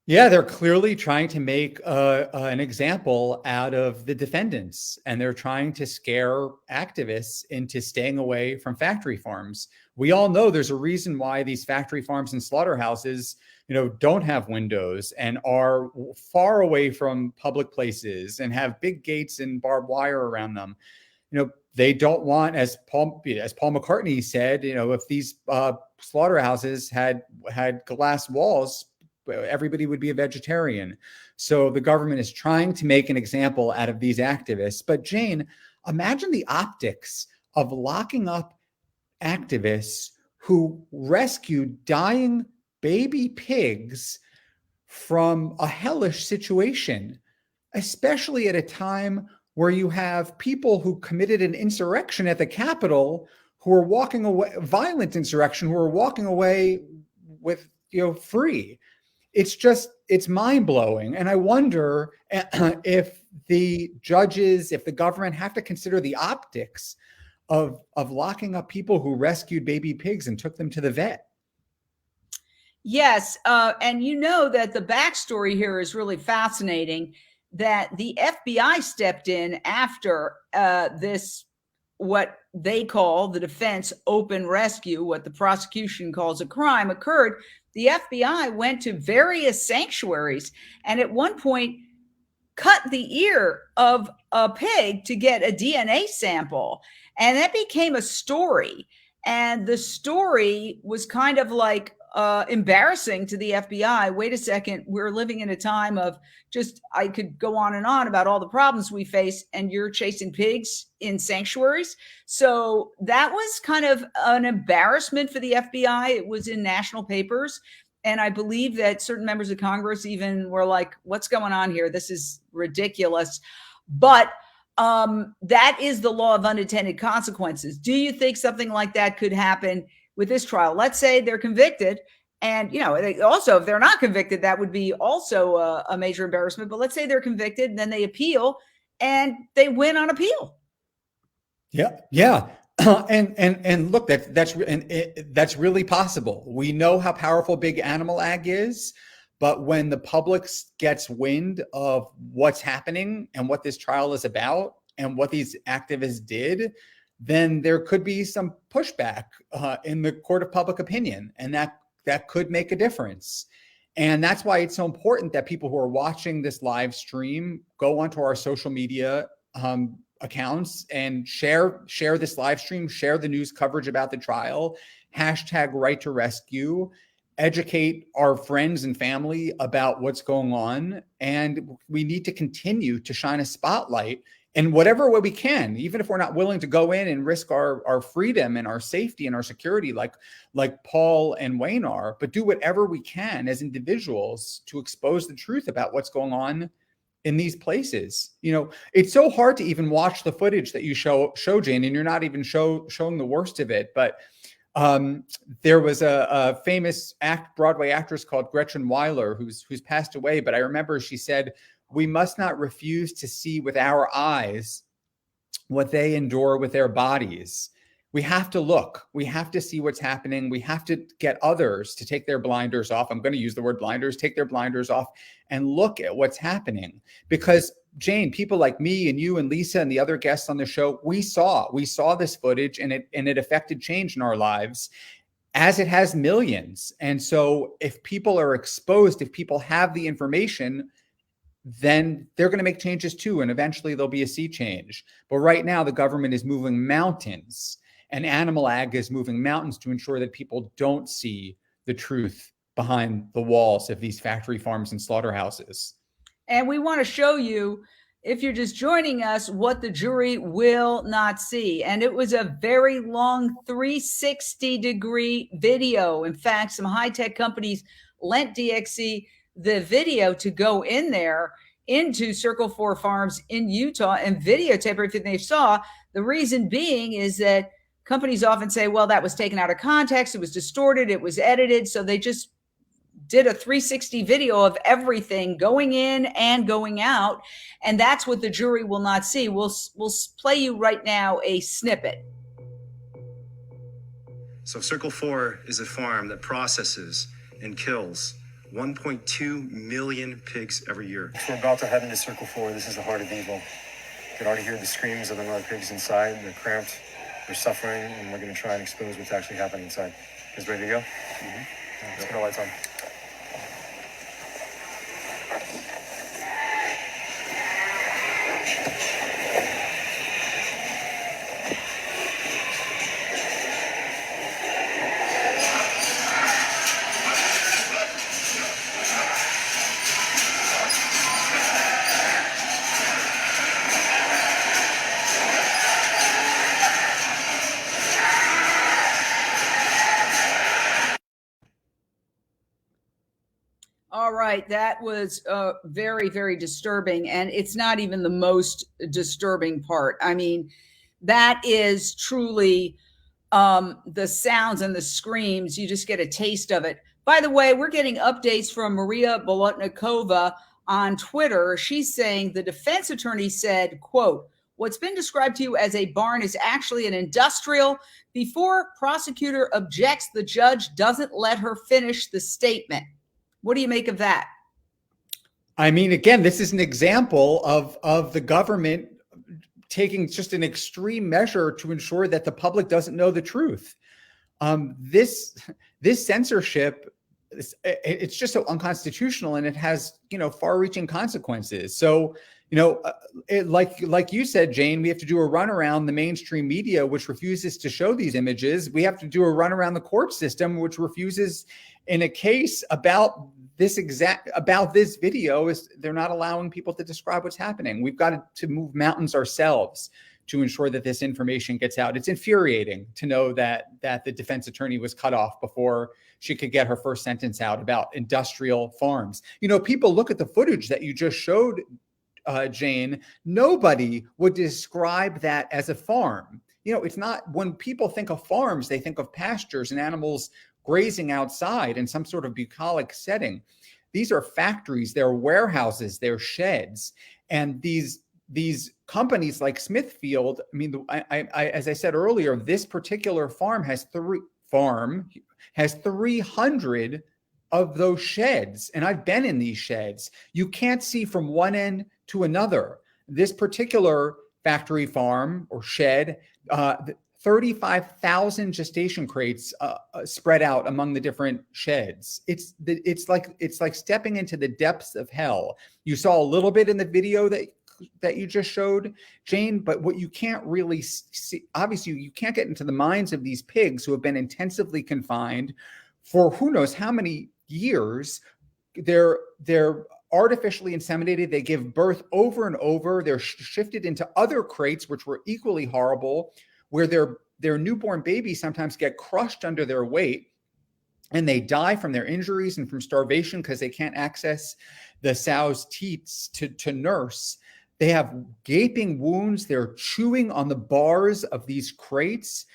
Yeah, they're clearly trying to make an example out of the defendants, and they're trying to scare activists into staying away from factory farms. We all know there's a reason why these factory farms and slaughterhouses, don't have windows and are far away from public places and have big gates and barbed wire around them. They don't want, as Paul McCartney said, if these slaughterhouses had glass walls, everybody would be a vegetarian. So the government is trying to make an example out of these activists. But Jane, imagine the optics of locking up activists who rescued dying baby pigs from a hellish situation, especially at a time where you have people who committed an insurrection at the Capitol who are walking away, violent insurrection, who are walking away with, free. It's mind-blowing. And I wonder if the judges, if the government have to consider the optics of locking up people who rescued baby pigs and took them to the vet. Yes. And that the backstory here is really fascinating, that the FBI stepped in after this, what they call the defense open rescue, what the prosecution calls a crime, occurred. The FBI went to various sanctuaries and at one point cut the ear of a pig to get a DNA sample. And that became a story. And the story was kind of like embarrassing to the FBI. Wait a second, we're living in a time of I could go on and on about all the problems we face, and you're chasing pigs in sanctuaries. So that was kind of an embarrassment for the FBI. It was in national papers. And I believe that certain members of Congress even were like, what's going on here? This is ridiculous. But that is the law of unintended consequences. Do you think something like that could happen with this trial? Let's say they're convicted, and also if they're not convicted, that would be also a major embarrassment. But let's say they're convicted, and then they appeal, and they win on appeal. Yeah. And look, that's really possible. We know how powerful big animal ag is, but when the public gets wind of what's happening and what this trial is about and what these activists did, then there could be some pushback in the court of public opinion, and that could make a difference. And that's why it's so important that people who are watching this live stream go onto our social media accounts and share this live stream, share the news coverage about the trial, #RightToRescue, educate our friends and family about what's going on. And we need to continue to shine a spotlight in whatever way we can, even if we're not willing to go in and risk our freedom and our safety and our security like Paul and Wayne are, but do whatever we can as individuals to expose the truth about what's going on in these places. It's so hard to even watch the footage that you show, Jane, and you're not even showing the worst of it. But there was a famous Broadway actress called Gretchen Weiler who's passed away. But I remember she said, "We must not refuse to see with our eyes what they endure with their bodies." We have to look. We have to see what's happening. We have to get others to take their blinders off. I'm going to use the word blinders, take their blinders off and look at what's happening. Because, Jane, people like me and you and Lisa and the other guests on the show, we saw this footage, and it affected change in our lives, as it has millions. And so if people are exposed, if people have the information, then they're going to make changes too. And eventually there'll be a sea change. But right now the government is moving mountains, and animal ag is moving mountains to ensure that people don't see the truth behind the walls of these factory farms and slaughterhouses. And we want to show you, if you're just joining us, what the jury will not see. And it was a very long 360-degree video. In fact, some high-tech companies lent DXC the video to go in there into Circle 4 Farms in Utah and videotape everything they saw. The reason being is that companies often say, well, that was taken out of context, it was distorted, it was edited. So they just did a 360 video of everything going in and going out. And that's what the jury will not see. We'll play you right now a snippet. So Circle 4 is a farm that processes and kills 1.2 million pigs every year. So we're about to head into Circle 4. This is the heart of evil. You can already hear the screams of the mother pigs inside. They're cramped, they're suffering, and we're going to try and expose what's actually happening inside. You guys ready to go? Mm-hmm. Let's put our lights on. All right, that was very, very disturbing. And it's not even the most disturbing part. I mean, that is truly the sounds and the screams. You just get a taste of it. By the way, we're getting updates from Marina Bolotnikova on Twitter. She's saying the defense attorney said, quote, "What's been described to you as a barn is actually an industrial." Before prosecutor objects, the judge doesn't let her finish the statement. What do you make of that? I mean, again, this is an example of the government taking just an extreme measure to ensure that the public doesn't know the truth. This censorship, it's just so unconstitutional, and it has, far-reaching consequences. So, like you said, Jane, we have to do a run around the mainstream media, which refuses to show these images. We have to do a run around the court system, which refuses, in a case about this video, is they're not allowing people to describe what's happening. We've got to move mountains ourselves to ensure that this information gets out. It's infuriating to know that the defense attorney was cut off before she could get her first sentence out about industrial farms. People look at the footage that you just showed, Jane, nobody would describe that as a farm. You know, it's not, when people think of farms, they think of pastures and animals grazing outside in some sort of bucolic setting. These are factories, they're warehouses, they're sheds. And these companies like Smithfield, I mean, as I said earlier, this particular farm has 300 of those sheds. And I've been in these sheds. You can't see from one end to another. This particular factory farm or shed, 35,000 gestation crates spread out among the different sheds. It's like stepping into the depths of hell. You saw a little bit in the video that you just showed, Jane, but what you can't really see, obviously you can't get into the minds of these pigs who have been intensively confined for who knows how many years. They're artificially inseminated. They give birth over and over. They're shifted into other crates, which were equally horrible, where their newborn babies sometimes get crushed under their weight and they die from their injuries and from starvation because they can't access the sow's teats to nurse. They have gaping wounds. They're chewing on the bars of these crates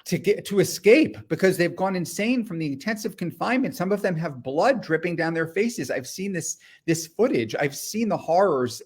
to escape because they've gone insane from the intensive confinement. Some of them have blood dripping down their faces. I've seen this footage. I've seen the horrors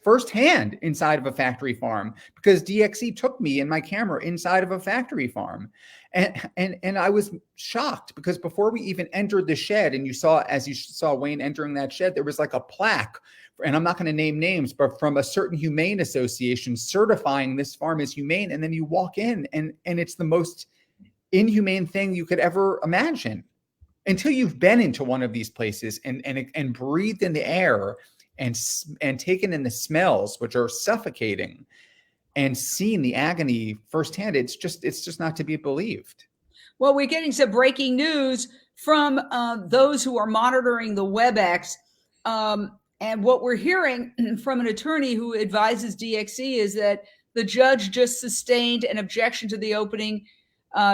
firsthand inside of a factory farm because DXE took me and my camera inside of a factory farm. And I was shocked because before we even entered the shed, and as you saw Wayne entering that shed, there was like a plaque, and I'm not going to name names, but from a certain humane association certifying this farm is humane. And then you walk in and it's the most inhumane thing you could ever imagine until you've been into one of these places and breathed in the air and taken in the smells, which are suffocating, and seen the agony firsthand. It's just not to be believed. Well, we're getting some breaking news from those who are monitoring the WebEx. And what we're hearing from an attorney who advises DXE is that the judge just sustained an objection to the opening.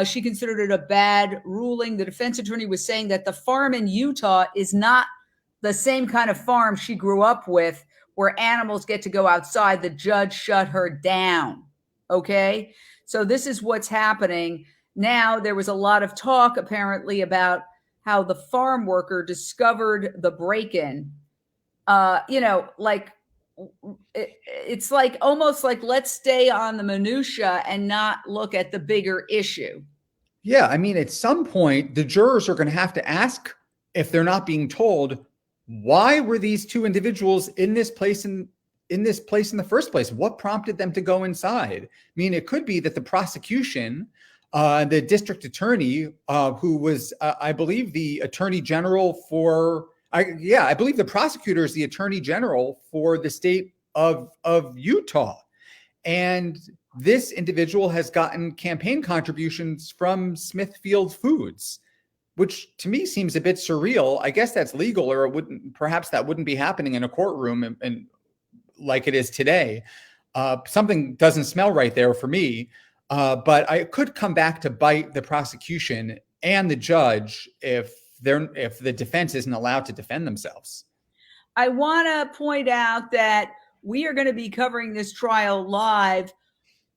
She considered it a bad ruling. The defense attorney was saying that the farm in Utah is not the same kind of farm she grew up with, where animals get to go outside. The judge shut her down. Okay. So this is what's happening. Now, there was a lot of talk apparently about how the farm worker discovered the break-in. It's like almost like, let's stay on the minutia and not look at the bigger issue. Yeah. I mean, at some point, the jurors are going to have to ask, if they're not being told, why were these two individuals in this place in the first place? What prompted them to go inside? I mean, it could be that the prosecution, the district attorney, who was, I believe, the attorney general for, I believe the prosecutor is the attorney general for the state of Utah. And this individual has gotten campaign contributions from Smithfield Foods, which to me seems a bit surreal. I guess that's legal, or perhaps that wouldn't be happening in a courtroom and like it is today. Something doesn't smell right there for me. But I could come back to bite the prosecution and the judge if the defense isn't allowed to defend themselves. I want to point out that we are going to be covering this trial live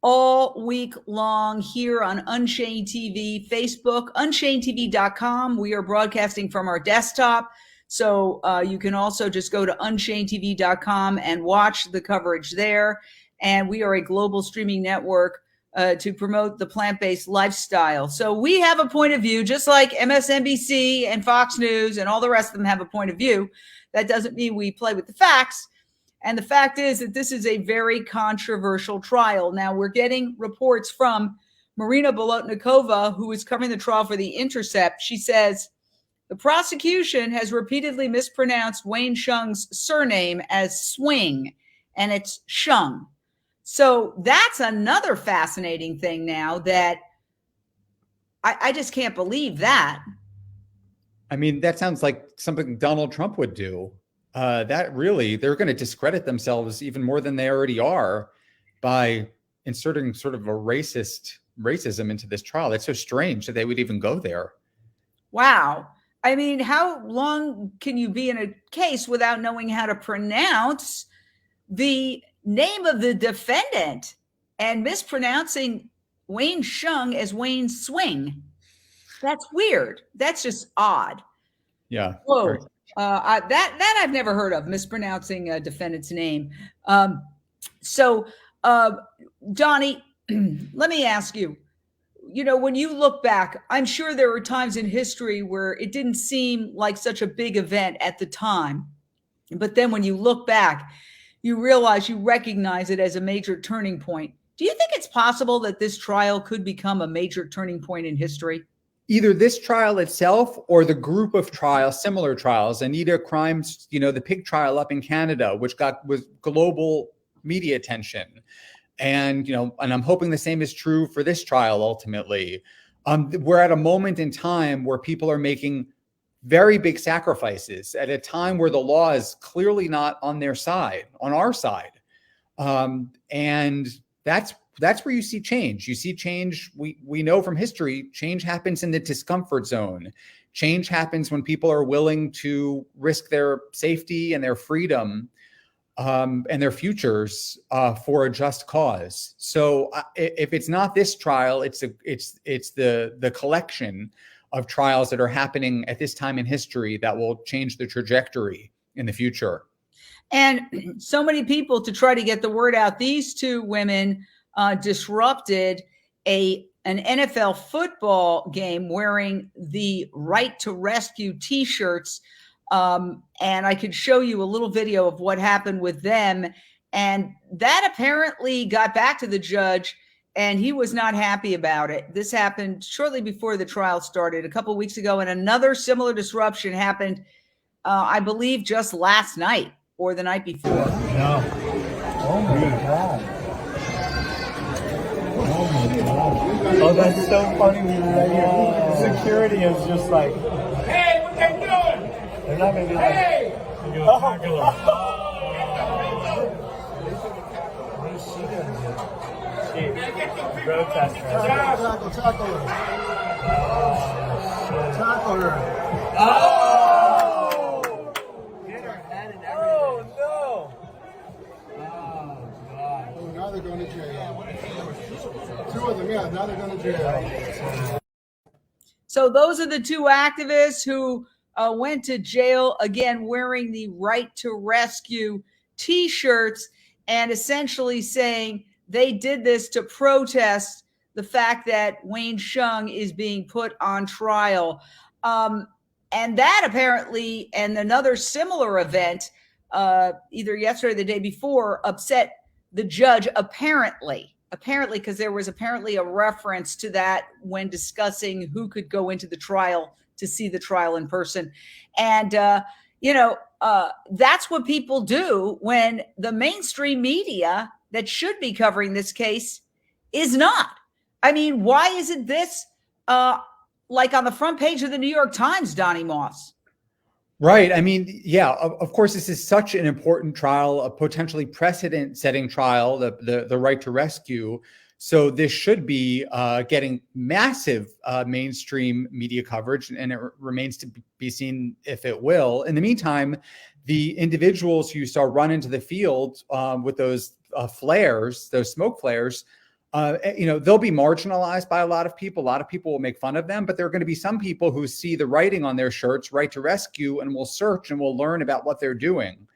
all week long here on Unchained TV, Facebook, UnchainedTV.com. We are broadcasting from our desktop. So you can also just go to UnchainedTV.com and watch the coverage there. And we are a global streaming network to promote the plant-based lifestyle. So we have a point of view, just like MSNBC and Fox News and all the rest of them have a point of view. That doesn't mean we play with the facts. And the fact is that this is a very controversial trial. Now, we're getting reports from Marina Bolotnikova, who is covering the trial for The Intercept. She says, the prosecution has repeatedly mispronounced Wayne Hsiung's surname as Swing, and it's Hsiung. So that's another fascinating thing now that I just can't believe that. I mean, that sounds like something Donald Trump would do. That really, they're going to discredit themselves even more than they already are by inserting sort of a racism into this trial. It's so strange that they would even go there. Wow. I mean, how long can you be in a case without knowing how to pronounce the name of the defendant and mispronouncing Wayne Hsiung as Wayne Swing. That's weird. That's just odd. Yeah. Whoa. That I've never heard of, mispronouncing a defendant's name. Donny, let me ask you, when you look back, I'm sure there were times in history where it didn't seem like such a big event at the time. But then when you look back, you recognize it as a major turning point. Do you think it's possible that this trial could become a major turning point in history? Either this trial itself or the group of trials, similar trials, Anita Crimes, the pig trial up in Canada, which was global media attention. And, and I'm hoping the same is true for this trial ultimately. We're at a moment in time where people are making very big sacrifices at a time where the law is clearly not on their side, on our side. And that's where you see change. You see change. We know from history, change happens in the discomfort zone. Change happens when people are willing to risk their safety and their freedom and their futures for a just cause. So if it's not this trial, it's the collection of trials that are happening at this time in history that will change the trajectory in the future. And so many people, to try to get the word out, these two women disrupted an NFL football game wearing the Right to Rescue t-shirts. And I could show you a little video of what happened with them. And that apparently got back to the judge, and he was not happy about it. This happened shortly before the trial started a couple of weeks ago. And another similar disruption happened, I believe, just last night or the night before. No. Oh my God. Oh, that's so funny. We were right here. Security is just like, hey, what they doing? They're not going to be like, hey! What is she going to do? She protester. Tackle her. Tackle her. Oh! Hit her head and everything. Oh, no. Oh, God. Oh, now they're going to jail. Two of them, yeah, now they're going to jail. So those are the two activists who went to jail, again, wearing the Right to Rescue t-shirts and essentially saying they did this to protest the fact that Wayne Hsiung is being put on trial. And that apparently, and another similar event, either yesterday or the day before, upset the judge apparently, because there was apparently a reference to that when discussing who could go into the trial to see the trial in person. And, that's what people do when the mainstream media that should be covering this case is not. I mean, why isn't this like on the front page of the New York Times, Donny Moss? Right. I mean, yeah, of course, this is such an important trial, a potentially precedent-setting trial, the Right to Rescue. So this should be getting massive mainstream media coverage, and it remains to be seen if it will. In the meantime, the individuals who saw run into the field with those flares, those smoke flares, they'll be marginalized by a lot of people. A lot of people will make fun of them, but there are going to be some people who see the writing on their shirts, Right to Rescue, and will search and will learn about what they're doing.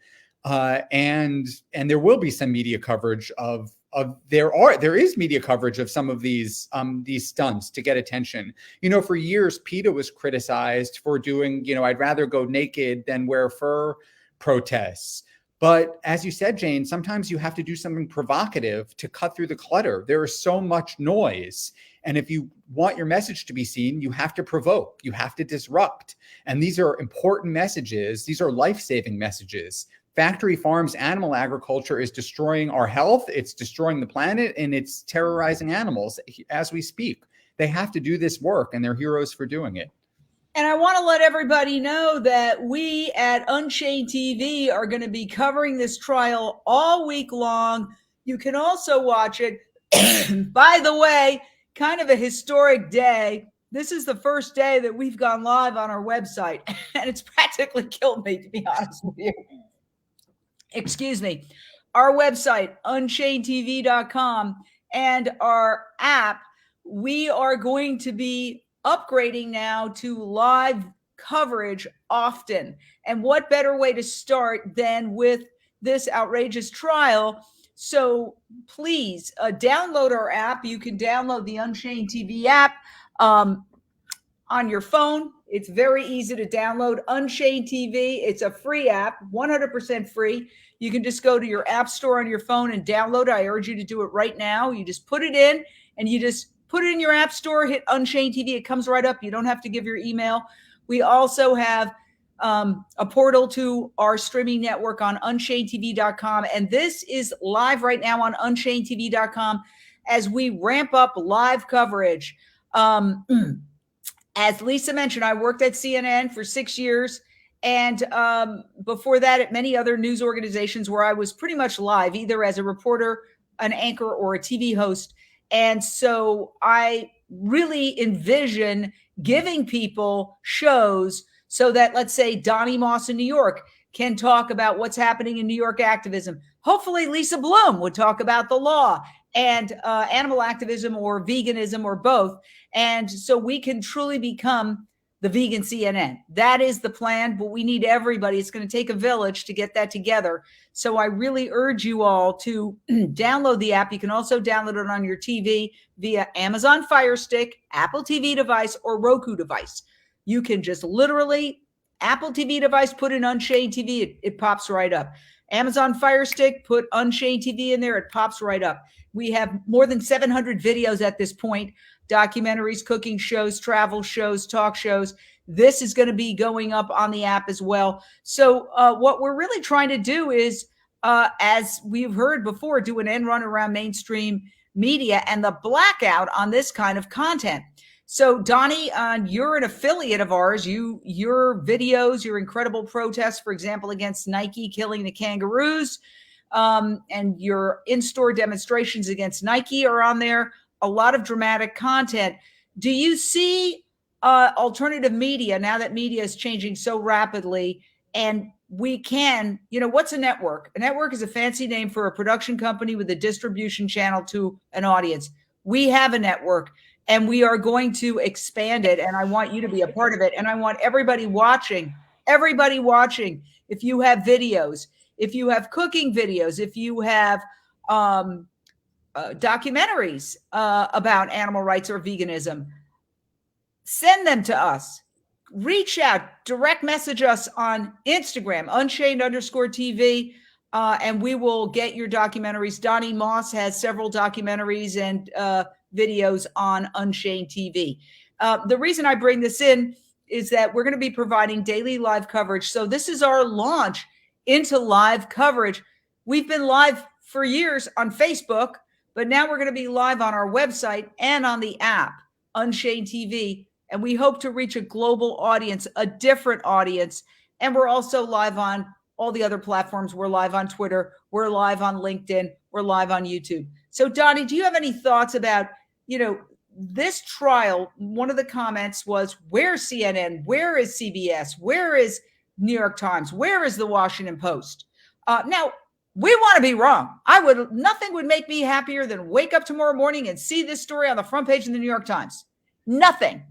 And there will be some media coverage there is media coverage of some of these stunts to get attention. For years, PETA was criticized for doing, I'd rather go naked than wear fur protests. But as you said, Jane, sometimes you have to do something provocative to cut through the clutter. There is so much noise. And if you want your message to be seen, you have to provoke, you have to disrupt. And these are important messages. These are life-saving messages. Factory farms, animal agriculture is destroying our health. It's destroying the planet, and it's terrorizing animals as we speak. They have to do this work, and they're heroes for doing it. And I want to let everybody know that we at Unchained TV are going to be covering this trial all week long. You can also watch it. By the way, kind of a historic day. This is the first day that we've gone live on our website, and it's practically killed me, to be honest with you. Excuse me. our website, UnchainedTV.com, and our app, we are going to be upgrading now to live coverage often. And what better way to start than with this outrageous trial? So please download our app. You can download the Unchained TV app on your phone. It's very easy to download Unchained TV. It's a free app, 100% free. You can just go to your app store on your phone and download it. I urge you to do it right now. You just put it in and you just put it in your app store, hit Unchained TV. It comes right up. You don't have to give your email. We also have a portal to our streaming network on UnchainedTV.com. And this is live right now on UnchainedTV.com as we ramp up live coverage. As Lisa mentioned, I worked at CNN for 6 years. And before that, at many other news organizations where I was pretty much live, either as a reporter, an anchor, or a TV host. And so I really envision giving people shows so that, let's say, Donny Moss in New York can talk about what's happening in New York activism. Hopefully, Lisa Bloom would talk about the law and animal activism or veganism or both. And so we can truly become the vegan CNN. That is the plan, but we need everybody. It's going to take a village to get that together. So I really urge you all to download the app. You can also download it on your TV via Amazon Fire Stick, Apple TV device, or Roku device. You can just literally Apple TV device, put in Unchained TV, it pops right up. Amazon Fire Stick, put Unchained TV in there, it pops right up. We have more than 700 videos at this point, documentaries, cooking shows, travel shows, talk shows. This is going to be going up on the app as well. So what we're really trying to do is, as we've heard before, do an end run around mainstream media and the blackout on this kind of content. So Donny, you're an affiliate of ours. Your videos, your incredible protests, for example, against Nike killing the kangaroos, and your in-store demonstrations against Nike are on there. A lot of dramatic content. Do you see alternative media, now that media is changing so rapidly, and we can, what's a network? A network is a fancy name for a production company with a distribution channel to an audience. We have a network and we are going to expand it. And I want you to be a part of it. And I want everybody watching, if you have videos, if you have cooking videos, if you have documentaries about animal rights or veganism, send them to us. Reach out, direct message us on Instagram, Unchained_TV, and we will get your documentaries. Donny Moss has several documentaries and videos on Unchained TV. The reason I bring this in is that we're going to be providing daily live coverage. So this is our launch into live coverage. We've been live for years on Facebook, but now we're going to be live on our website and on the app, Unchained TV. And we hope to reach a global audience, a different audience. And we're also live on all the other platforms. We're live on Twitter. We're live on LinkedIn. We're live on YouTube. So Donny, do you have any thoughts about, this trial? One of the comments was, where's CNN? Where is CBS? Where is New York Times? Where is the Washington Post? Now, we want to be wrong. Nothing would make me happier than wake up tomorrow morning and see this story on the front page of the New York Times. Nothing.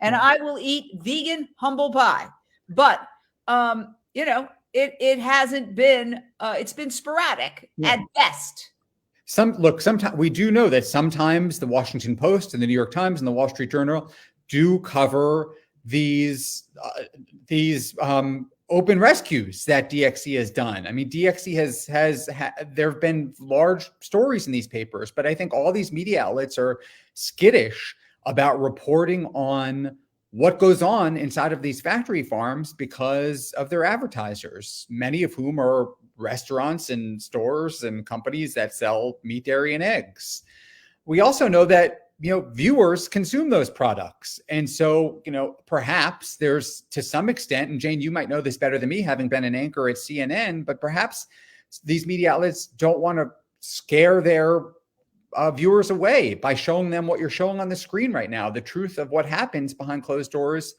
And I will eat vegan humble pie. But, it hasn't been, it's been sporadic at best. Sometimes we do know that sometimes the Washington Post and the New York Times and the Wall Street Journal do cover these open rescues that DXE has done. I mean, DXE there have been large stories in these papers, but I think all these media outlets are skittish about reporting on what goes on inside of these factory farms because of their advertisers, many of whom are restaurants and stores and companies that sell meat, dairy, and eggs. We also know that, viewers consume those products. And so, perhaps there's, to some extent, and Jane, you might know this better than me, having been an anchor at CNN, but perhaps these media outlets don't want to scare their viewers away by showing them what you're showing on the screen right now, the truth of what happens behind closed doors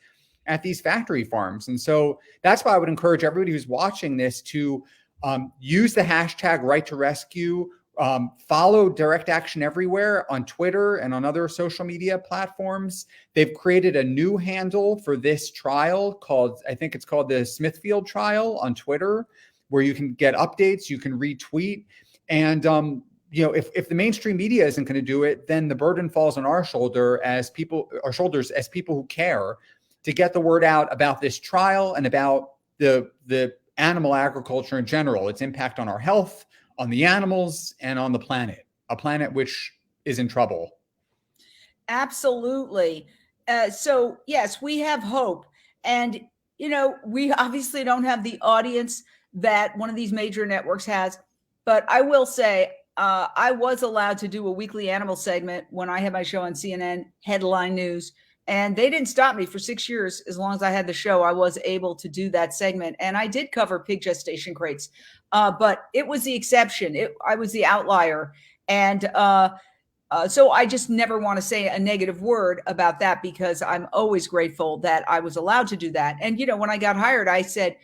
at these factory farms. And so that's why I would encourage everybody who's watching this to Use the hashtag Right to Rescue. Follow Direct Action Everywhere on Twitter and on other social media platforms. They've created a new handle for this trial called, I think it's called the Smithfield trial on Twitter, where you can get updates, you can retweet. And, if the mainstream media isn't going to do it, then the burden falls on our shoulders as people who care to get the word out about this trial and about the animal agriculture in general, its impact on our health, on the animals, and on the planet, a planet which is in trouble. Absolutely. So yes, we have hope. And, we obviously don't have the audience that one of these major networks has, but I will say, I was allowed to do a weekly animal segment when I had my show on CNN Headline News, and they didn't stop me for 6 years. As long as I had the show, I was able to do that segment. And I did cover pig gestation crates, but it was the exception. I was the outlier. And so I just never want to say a negative word about that, because I'm always grateful that I was allowed to do that. And, when I got hired, I said,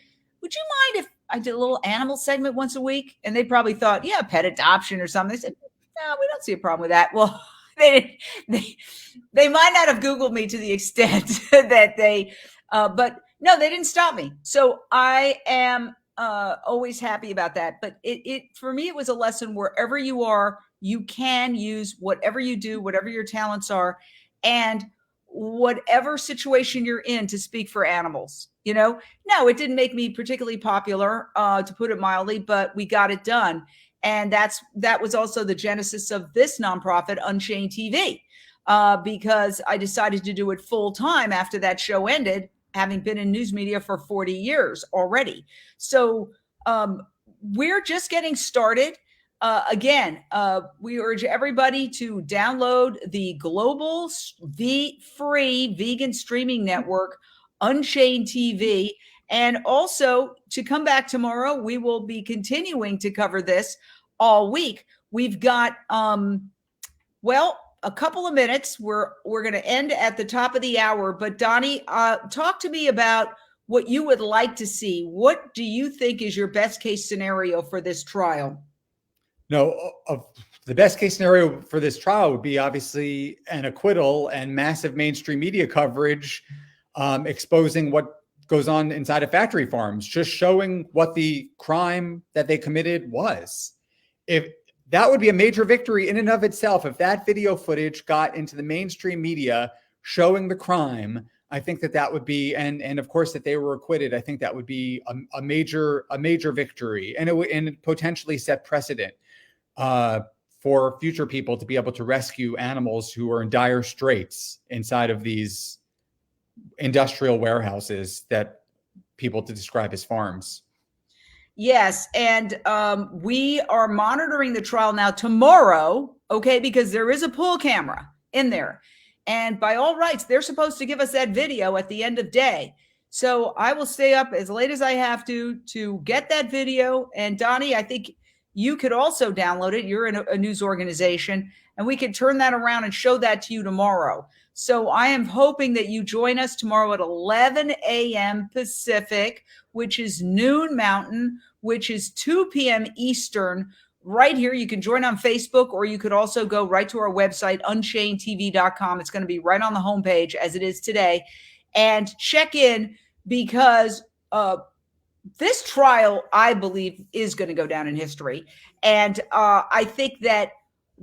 would you mind if I did a little animal segment once a week? And they probably thought, yeah, pet adoption or something. They said, no, we don't see a problem with that. Well, they might not have Googled me to the extent that but no, they didn't stop me. So I am always happy about that. But for me, it was a lesson. Wherever you are, you can use whatever you do, whatever your talents are, and whatever situation you're in, to speak for animals. No, it didn't make me particularly popular, to put it mildly, but we got it done. And that was also the genesis of this nonprofit, Unchained TV, because I decided to do it full time after that show ended, having been in news media for 40 years already. So we're just getting started. Again, we urge everybody to download the global free vegan streaming network, Unchained TV. And also to come back tomorrow, we will be continuing to cover this all week. We've got, a couple of minutes. We're going to end at the top of the hour. But Donny, talk to me about what you would like to see. What do you think is your best case scenario for this trial? No, the best case scenario for this trial would be obviously an acquittal and massive mainstream media coverage, exposing what goes on inside of factory farms, just showing what the crime that they committed was. If that would be a major victory in and of itself, if that video footage got into the mainstream media showing the crime, I think that would be, and of course that they were acquitted, I think that would be a major victory, and it would potentially set precedent for future people to be able to rescue animals who are in dire straits inside of these industrial warehouses that people to describe as farms. Yes. And we are monitoring the trial now tomorrow, okay, because there is a pool camera in there. And by all rights, they're supposed to give us that video at the end of day. So I will stay up as late as I have to get that video. And Donny, I think you could also download it. You're in a news organization, and we could turn that around and show that to you tomorrow. So I am hoping that you join us tomorrow at 11 a.m. Pacific, which is noon Mountain, which is 2 p.m. Eastern, right here. You can join on Facebook, or you could also go right to our website, UnchainedTV.com. It's going to be right on the homepage as it is today. And check in, because this trial, I believe, is going to go down in history. And I think that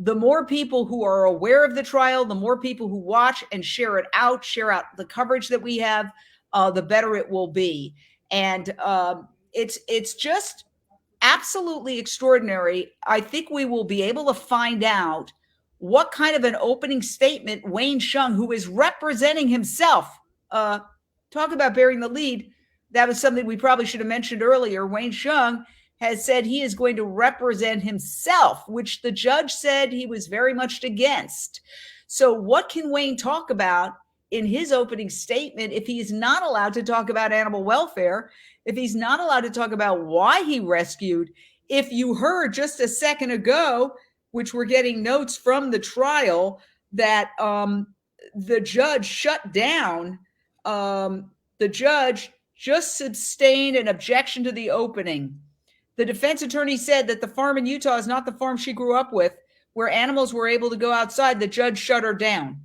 the more people who are aware of the trial, the more people who watch and share out the coverage that we have, the better it will be. And it's just absolutely extraordinary. I think we will be able to find out what kind of an opening statement Wayne Hsiung, who is representing himself, talk about bearing the lead. That was something we probably should have mentioned earlier. Wayne Hsiung has said he is going to represent himself, which the judge said he was very much against. So what can Wayne talk about in his opening statement if he is not allowed to talk about animal welfare, if he's not allowed to talk about why he rescued? If you heard just a second ago, which we're getting notes from the trial, that the judge shut down, the judge just sustained an objection to the opening. The defense attorney said that the farm in Utah is not the farm she grew up with, where animals were able to go outside. The judge shut her down.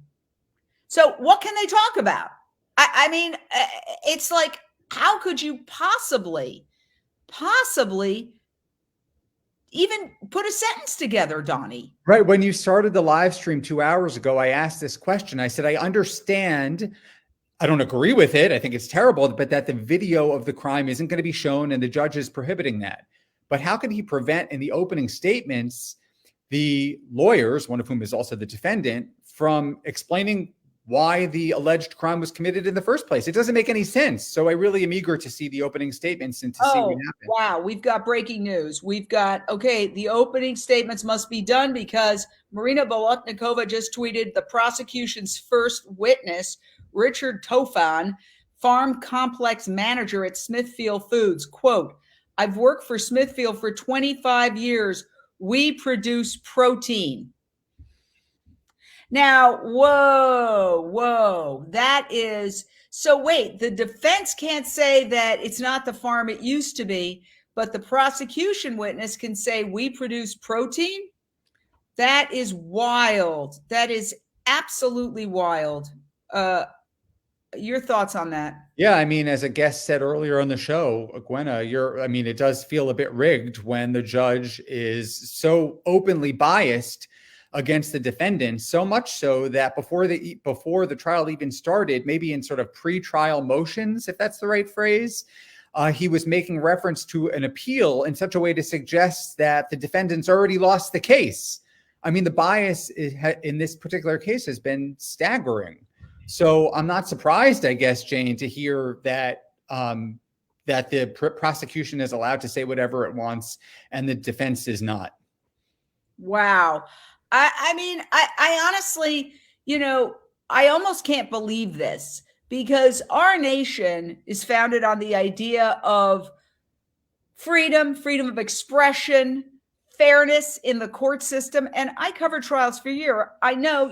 So what can they talk about? I mean, it's like, how could you possibly even put a sentence together, Donny? Right. When you started the live stream 2 hours ago, I asked this question. I said, I understand. I don't agree with it. I think it's terrible, but that the video of the crime isn't going to be shown and the judge is prohibiting that. But how can he prevent in the opening statements the lawyers, one of whom is also the defendant, from explaining why the alleged crime was committed in the first place? It doesn't make any sense. So I really am eager to see the opening statements and to see what happens. Wow. We've got breaking news. We've got, okay, the opening statements must be done because Marina Bolotnikova just tweeted the prosecution's first witness, Richard Tofan, farm complex manager at Smithfield Foods, quote, "I've worked for Smithfield for 25 years. We produce protein." Now, whoa, that is, so wait, the defense can't say that it's not the farm it used to be, but the prosecution witness can say we produce protein? That is wild. That is absolutely wild. Your thoughts on that? Yeah, I mean, as a guest said earlier on the show, Gwenna, it does feel a bit rigged when the judge is so openly biased against the defendant, so much so that before the trial even started, maybe in sort of pre-trial motions, if that's the right phrase, he was making reference to an appeal in such a way to suggest that the defendant's already lost the case. I mean, the bias in this particular case has been staggering. So I'm not surprised, I guess, Jane, to hear that that the prosecution is allowed to say whatever it wants and the defense is not. Wow. I mean, I honestly, I almost can't believe this because our nation is founded on the idea of freedom of expression, fairness in the court system. And I covered trials for years. I know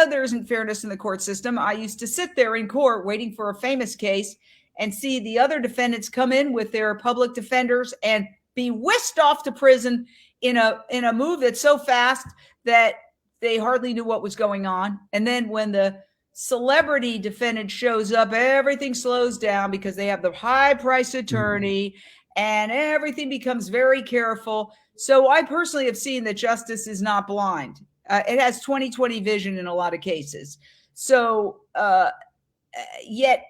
there isn't fairness in the court system. I used to sit there in court waiting for a famous case and see the other defendants come in with their public defenders and be whisked off to prison in a move that's so fast that they hardly knew what was going on. And then when the celebrity defendant shows up, everything slows down because they have the high-priced attorney and everything becomes very careful. So I personally have seen that justice is not blind. It has 20/20 vision in a lot of cases. So yet,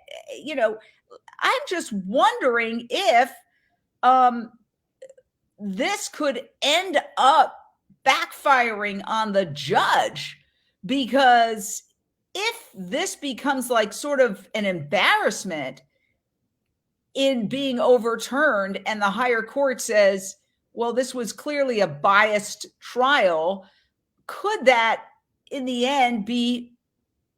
I'm just wondering if this could end up backfiring on the judge, because if this becomes like sort of an embarrassment in being overturned and the higher court says, well, this was clearly a biased trial, could that in the end be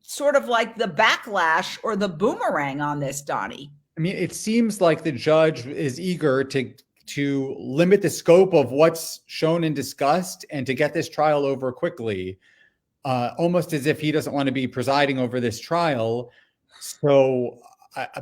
sort of like the backlash or the boomerang on this, Donny? I mean, it seems like the judge is eager to limit the scope of what's shown and discussed and to get this trial over quickly, almost as if he doesn't want to be presiding over this trial. So,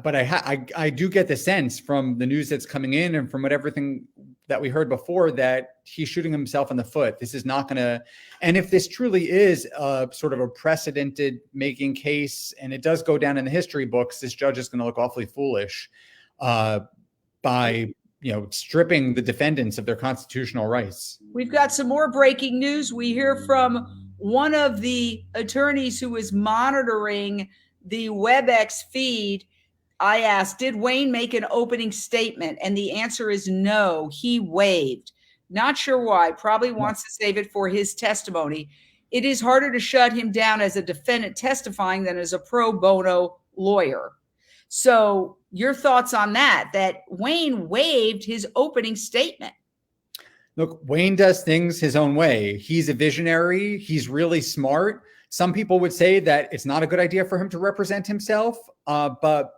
but I do get the sense from the news that's coming in and from everything that we heard before that he's shooting himself in the foot. This is not going to, and if this truly is a sort of a precedented making case and it does go down in the history books, this judge is going to look awfully foolish by stripping the defendants of their constitutional rights. We've got some more breaking news. We hear from one of the attorneys who is monitoring the WebEx feed. I asked, did Wayne make an opening statement? And the answer is no, he waived. Not sure why, probably wants to save it for his testimony. It is harder to shut him down as a defendant testifying than as a pro bono lawyer. So your thoughts on that Wayne waived his opening statement? Look, Wayne does things his own way. He's a visionary. He's really smart. Some people would say that it's not a good idea for him to represent himself. But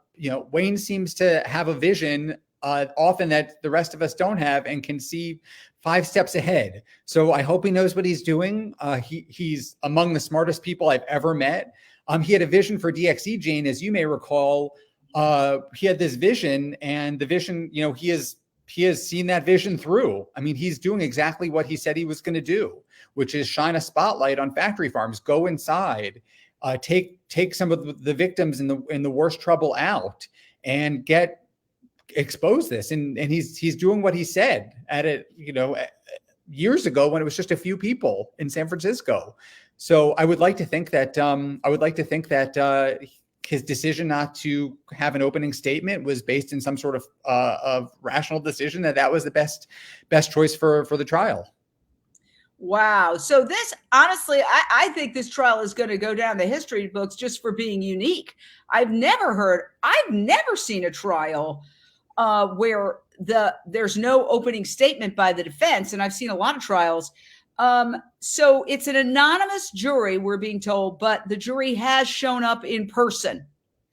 Wayne seems to have a vision often that the rest of us don't have and can see 5 steps ahead. So I hope he knows what he's doing. He's among the smartest people I've ever met. He had a vision for DXE, Jane, as you may recall. He had this vision, and the vision, he is seen that vision through. I mean, he's doing exactly what he said he was going to do, which is shine a spotlight on factory farms, go inside, take some of the victims in the worst trouble out, and expose this. And he's doing what he said at it, years ago when it was just a few people in San Francisco. So I would like to think that his decision not to have an opening statement was based in some sort of rational decision, that was the best choice for the trial. Wow. So this, honestly, I think this trial is going to go down the history books just for being unique. I've never seen a trial where there's no opening statement by the defense. And I've seen a lot of trials. So it's an anonymous jury, we're being told, but the jury has shown up in person.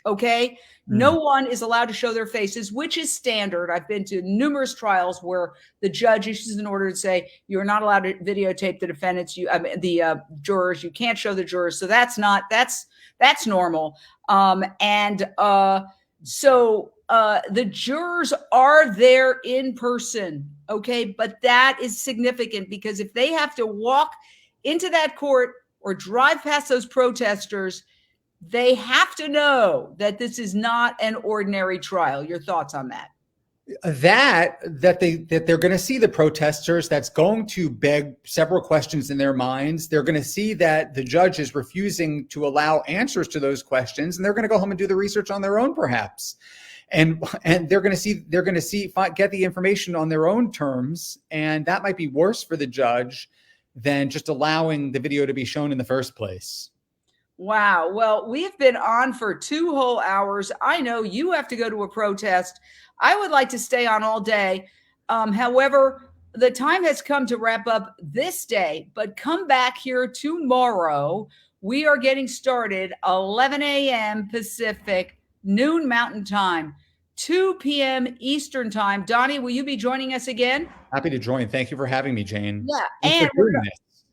Okay. No one is allowed to show their faces, which is standard. I've been to numerous trials where the judge issues an order to say, you're not allowed to videotape the defendants, the jurors, you can't show the jurors. So that's normal. So the jurors are there in person. Okay. But that is significant because if they have to walk into that court or drive past those protesters, they have to know that this is not an ordinary trial. Your thoughts on that? That they're going to see the protesters, that's going to beg several questions in their minds. They're going to see that the judge is refusing to allow answers to those questions, and they're going to go home and do the research on their own, perhaps. And they're going to get the information on their own terms, and that might be worse for the judge than just allowing the video to be shown in the first place. Wow. Well, we've been on for 2 whole hours. I know you have to go to a protest. I would like to stay on all day. However, the time has come to wrap up this day, but come back here tomorrow. We are getting started 11 a.m. Pacific, noon Mountain Time, 2 p.m. Eastern Time. Donny, will you be joining us again? Happy to join. Thank you for having me, Jane. Yeah. Thanks And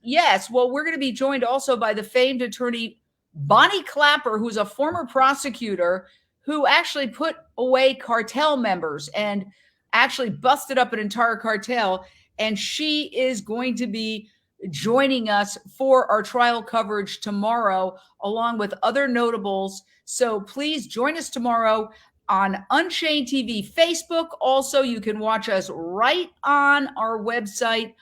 yes, well, we're going to be joined also by the famed attorney Bonnie Klapper, who's a former prosecutor who actually put away cartel members and actually busted up an entire cartel. And she is going to be joining us for our trial coverage tomorrow, along with other notables. So please join us tomorrow on Unchained TV Facebook. Also, you can watch us right on our website,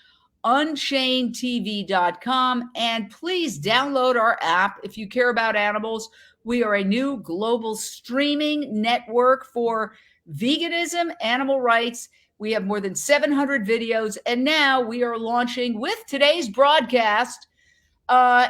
UnchainedTV.com. And please download our app if you care about animals. We are a new global streaming network for veganism, animal rights. We have more than 700 videos. And now we are launching with today's broadcast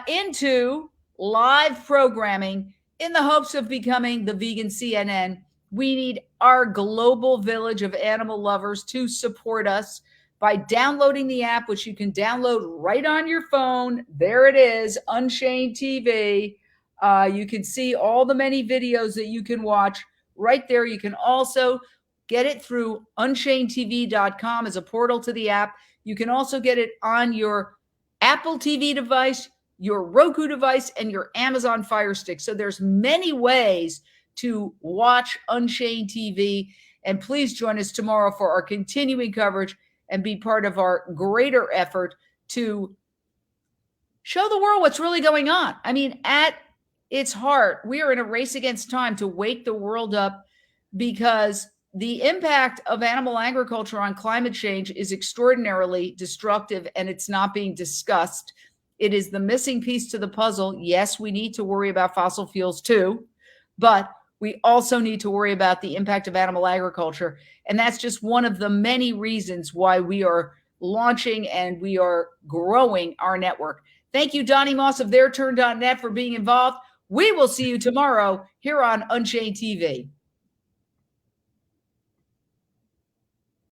into live programming in the hopes of becoming the vegan CNN. We need our global village of animal lovers to support us by downloading the app, which you can download right on your phone. There it is, Unchained TV. You can see all the many videos that you can watch right there. You can also get it through UnchainedTV.com as a portal to the app. You can also get it on your Apple TV device, your Roku device, and your Amazon Fire Stick. So there's many ways to watch Unchained TV. And please join us tomorrow for our continuing coverage and be part of our greater effort to show the world what's really going on. I mean, at its heart, we are in a race against time to wake the world up, because the impact of animal agriculture on climate change is extraordinarily destructive, and it's not being discussed. It is the missing piece to the puzzle. Yes, we need to worry about fossil fuels too, but we also need to worry about the impact of animal agriculture. And that's just one of the many reasons why we are launching and we are growing our network. Thank you, Donny Moss of TheirTurn.net, for being involved. We will see you tomorrow here on Unchained TV.